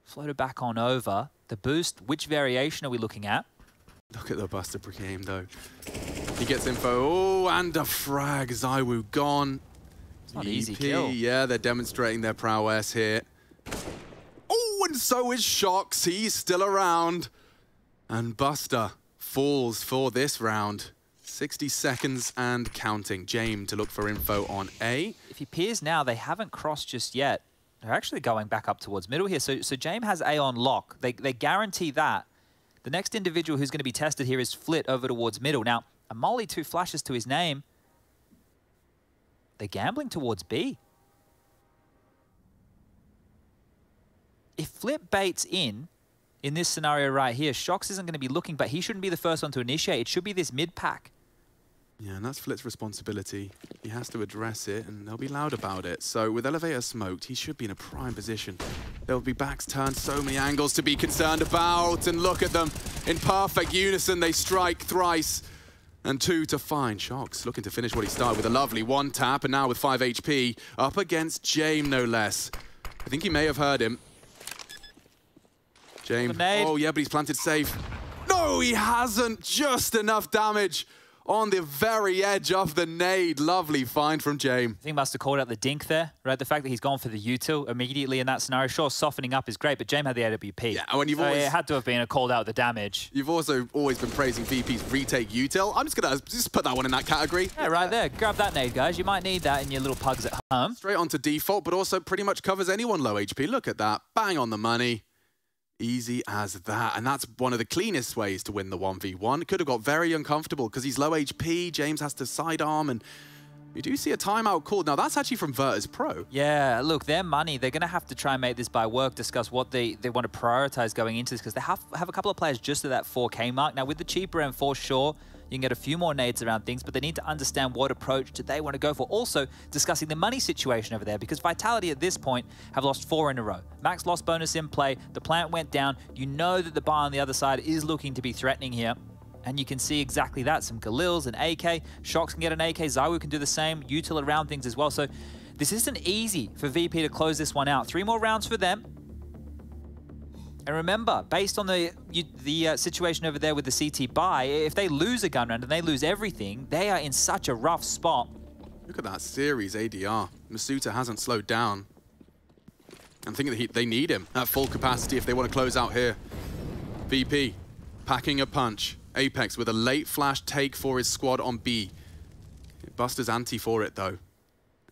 floated back on over. The boost, which variation are we looking at? Look at the Buster game, though. He gets info. Oh, and a frag. ZywOo gone. It's not an easy kill. Yeah, they're demonstrating their prowess here. Oh, and so is shox. He's still around. And Buster falls for this round. 60 seconds and counting. James to look for info on A. If he peers now, they haven't crossed just yet. They're actually going back up towards middle here. So James has A on lock. They guarantee that. The next individual who's going to be tested here is Flit over towards middle. Now, a Molly 2 flashes to his name. They're gambling towards B. If Flip baits in this scenario right here, shox isn't going to be looking, but he shouldn't be the first one to initiate. It should be this mid-pack. Yeah, and that's Flip's responsibility. He has to address it, and they'll be loud about it. So with Elevator smoked, he should be in a prime position. There'll be backs turned, so many angles to be concerned about, and look at them. In perfect unison, they strike thrice. And 2 to find. shox looking to finish what he started with a lovely 1 tap, and now with 5 HP, up against James, no less. I think he may have heard him. James. Oh, yeah, but he's planted safe. No, he hasn't. Just enough damage on the very edge of the nade. Lovely find from James. I think must have called out the dink there, right? The fact that he's gone for the util immediately in that scenario. Sure, softening up is great, but James had the AWP. Yeah, when you've always... it had to have been a called out the damage. You've also always been praising VP's retake util. I'm just going to just put that one in that category. Yeah, right there. Grab that nade, guys. You might need that in your little pugs at home. Straight onto default, but also pretty much covers anyone low HP. Look at that. Bang on the money. Easy as that. And that's one of the cleanest ways to win the 1v1. Could have got very uncomfortable because he's low HP. James has to sidearm, and you do see a timeout called. Now, that's actually from Virtus.pro. Yeah, look, their money, they're going to have to try and make this by work, discuss what they want to prioritize going into this, because they have a couple of players just at that 4K mark. Now, with the cheaper M4, sure, you can get a few more nades around things, but they need to understand what approach do they want to go for. Also, discussing the money situation over there, because Vitality at this point have lost 4 in a row. Max lost bonus in play, the plant went down. You know that the bar on the other side is looking to be threatening here. And you can see exactly that. Some Galils, an AK. shox can get an AK. ZywOo can do the same. Util around things as well. So this isn't easy for VP to close this one out. 3 more rounds for them. And remember, based on the situation over there with the CT buy, if they lose a gun round and they lose everything, they are in such a rough spot. Look at that series ADR. misutaaa hasn't slowed down. I'm thinking that they need him at full capacity if they want to close out here. VP packing a punch. Apex with a late flash take for his squad on B. Buster's anti for it, though.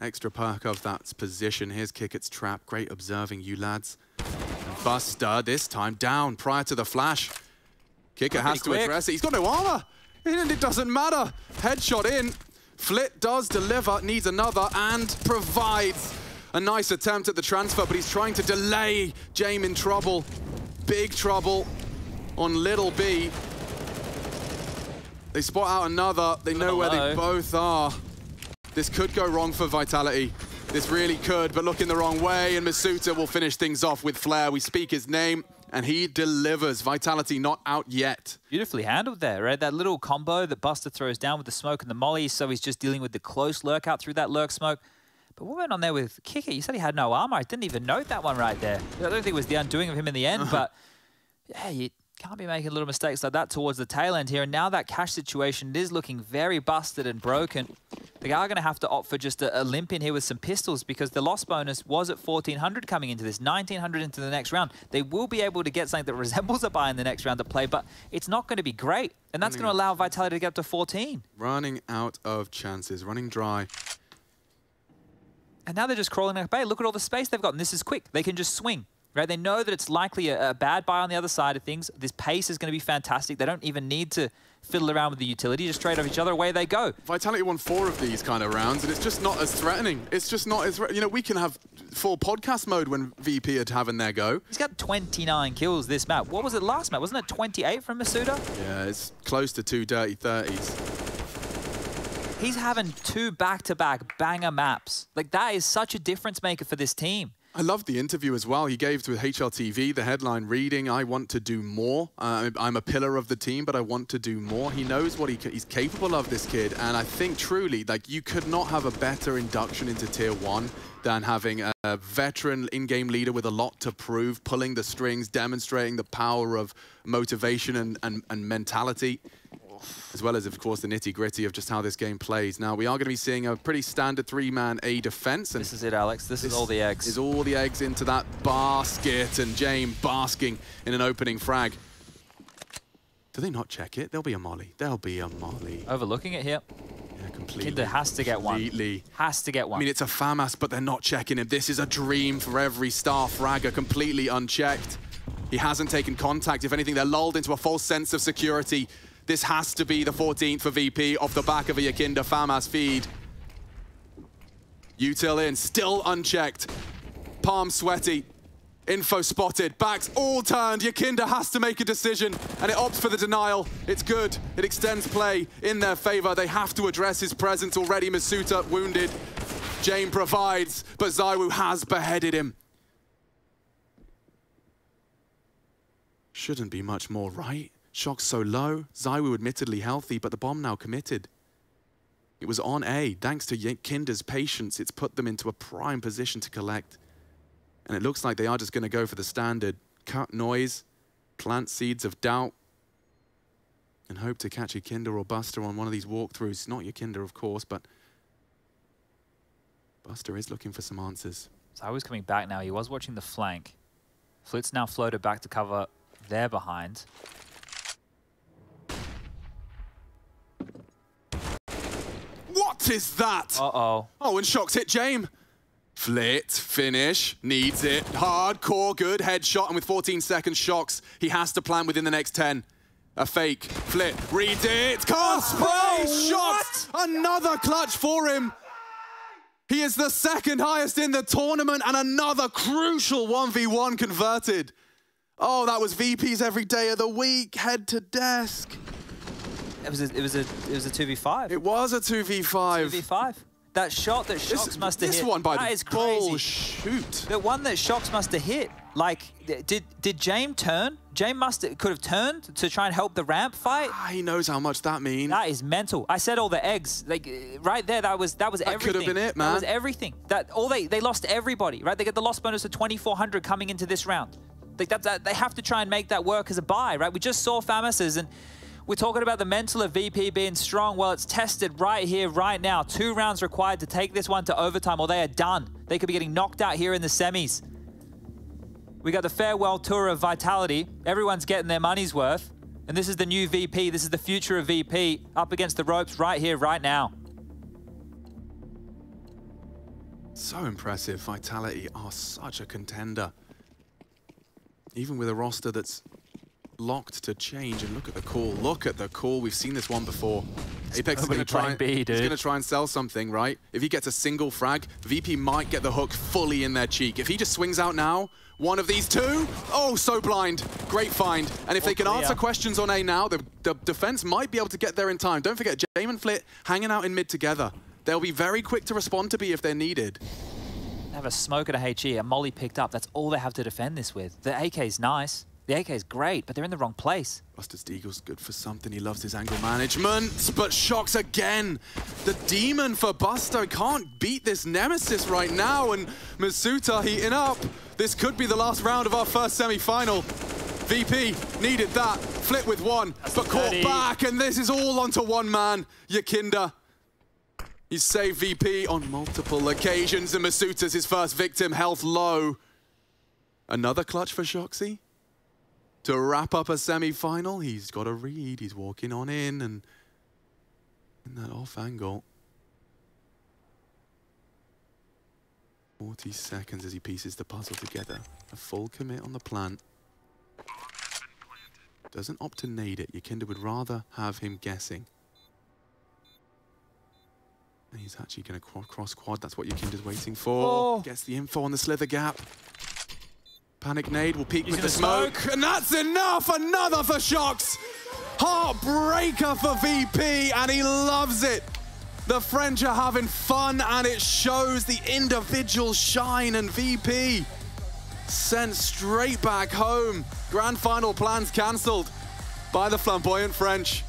Extra perk of that position. Here's Kickett's trap. Great observing you lads. And Buster, this time down prior to the flash. Kicker has to address it. He's got no armor. And it doesn't matter. Headshot in. Flit does deliver, needs another, and provides a nice attempt at the transfer, but he's trying to delay. Jame in trouble. Big trouble on Little B. They spot out another. They know where they both are. This could go wrong for Vitality. This really could, but looking the wrong way, and misutaaa will finish things off with Flair. We speak his name, and he delivers. Vitality not out yet. Beautifully handled there, right? That little combo that Buster throws down with the smoke and the molly, so he's just dealing with the close lurk out through that lurk smoke. But what went on there with Kicker? You said he had no armor. I didn't even note that one right there. I don't think it was the undoing of him in the end, but yeah, you can't be making little mistakes like that towards the tail end here. And now that cash situation is looking very busted and broken. They are going to have to opt for just a limp in here with some pistols because the loss bonus was at 1,400 coming into this, 1,900 into the next round. They will be able to get something that resembles a buy in the next round to play, but it's not going to be great. And that's going to allow Vitality to get up to 14. Running out of chances, running dry. And now they're just crawling up. Hey, look at all the space they've got, and this is quick. They can just swing. Right, they know that it's likely a bad buy on the other side of things. This pace is going to be fantastic. They don't even need to fiddle around with the utility. Just trade off each other, away they go. Vitality won 4 of these kind of rounds, and it's just not as threatening. It's just not as... You know, we can have full podcast mode when VP are having their go. He's got 29 kills this map. What was it last map? Wasn't it 28 from misutaaa? Yeah, it's close to 2 dirty 30s. He's having 2 back-to-back banger maps. Like, that is such a difference maker for this team. I loved the interview as well. He gave to HLTV the headline reading, "I want to do more. I'm a pillar of the team, but I want to do more." He knows what he's capable of, this kid. And I think truly, like, you could not have a better induction into Tier 1 than having a veteran in-game leader with a lot to prove, pulling the strings, demonstrating the power of motivation and mentality, as well as, of course, the nitty-gritty of just how this game plays. Now, we are going to be seeing a pretty standard 3-man A defense. And this is it, Alex. This is all the eggs. Is all the eggs into that basket, and Jame basking in an opening frag. Do they not check it? There'll be a molly. There'll be a molly. Overlooking it here. Yeah, completely. YEKINDAR has to get one. Has to get one. I mean, it's a FAMAS, but they're not checking him. This is a dream for every star fragger, completely unchecked. He hasn't taken contact. If anything, they're lulled into a false sense of security. This has to be the 14th for VP off the back of a YEKINDAR FAMAS feed. Util in, still unchecked. Palm sweaty. Info spotted. Backs all turned. YEKINDAR has to make a decision, and it opts for the denial. It's good. It extends play in their favor. They have to address his presence already. misutaaa wounded. Jame provides, but ZywOo has beheaded him. Shouldn't be much more, right? Shox so low. ZywOo admittedly healthy, but the bomb now committed. It was on A. Thanks to YEKINDAR's patience, it's put them into a prime position to collect. And it looks like they are just going to go for the standard. Cut noise, plant seeds of doubt, and hope to catch YEKINDAR or Buster on one of these walkthroughs. Not YEKINDAR, of course, but Buster is looking for some answers. ZywOo's coming back now. He was watching the flank. Flit's now floated back to cover there behind. What is that? Uh-oh. Oh, and Shox hit Jame. Flit, finish, needs it. Hardcore, good headshot, and with 14 seconds, Shox, he has to plan within the next 10. A fake, Flit, reads it, can't spray, Shox! Another clutch for him. He is the 2nd highest in the tournament, and another crucial 1v1 converted. Oh, that was VP's every day of the week, head to desk. It was a 2v5. It was a 2v5. 2v5. That shot that Shox must have hit. This one by that the is crazy. Shoot. The one that Shox must have hit. Like, did Jame turn? Jame could have turned to try and help the ramp fight. He knows how much that means. That is mental. I said all the eggs. Like right there, that was everything. That could have been it, man. That was everything. They lost everybody. Right? They get the loss bonus of 2,400 coming into this round. Like they have to try and make that work as a buy. Right? We just saw FAMAS's and. We're talking about the mental of VP being strong. Well, it's tested right here, right now. 2 rounds required to take this one to overtime, or they are done. They could be getting knocked out here in the semis. We got the farewell tour of Vitality. Everyone's getting their money's worth. And this is the new VP. This is the future of VP up against the ropes right here, right now. So impressive. Vitality are such a contender. Even with a roster that's locked to change, and look at the call. Look at the call. We've seen this one before. Apex is going to try. He's going to try and sell something, right? If he gets a single frag, VP might get the hook fully in their cheek. If he just swings out now, one of these two, oh, so blind. Great find. And if they can answer questions on A now, the defense might be able to get there in time. Don't forget, Jame and Flit hanging out in mid together. They'll be very quick to respond to B if they're needed. They have a smoke at a HE, a molly picked up. That's all they have to defend this with. The AK's nice. The AK is great, but they're in the wrong place. Buster's Deagle's good for something. He loves his angle management, but shox again. The demon for Buster can't beat this nemesis right now, and misutaaa heating up. This could be the last round of our first semi-final. VP needed that. Flip with one, but caught back, and this is all onto one man, YEKINDAR. He's saved VP on multiple occasions, and misutaaa's his first victim, health low. Another clutch for shoxy. To wrap up a semi-final, he's got a read. He's walking on in, and in that off angle. 40 seconds as he pieces the puzzle together. A full commit on the plant. Doesn't opt to nade it. YEKINDAR would rather have him guessing. And he's actually going to cross quad. That's what YEKINDAR's waiting for. Oh. Gets the info on the slither gap. Panic nade will peek with the smoke. And that's enough! Another for shox! Heartbreaker for VP, and he loves it. The French are having fun, and it shows the individual shine, and VP sent straight back home. Grand final plans cancelled by the flamboyant French.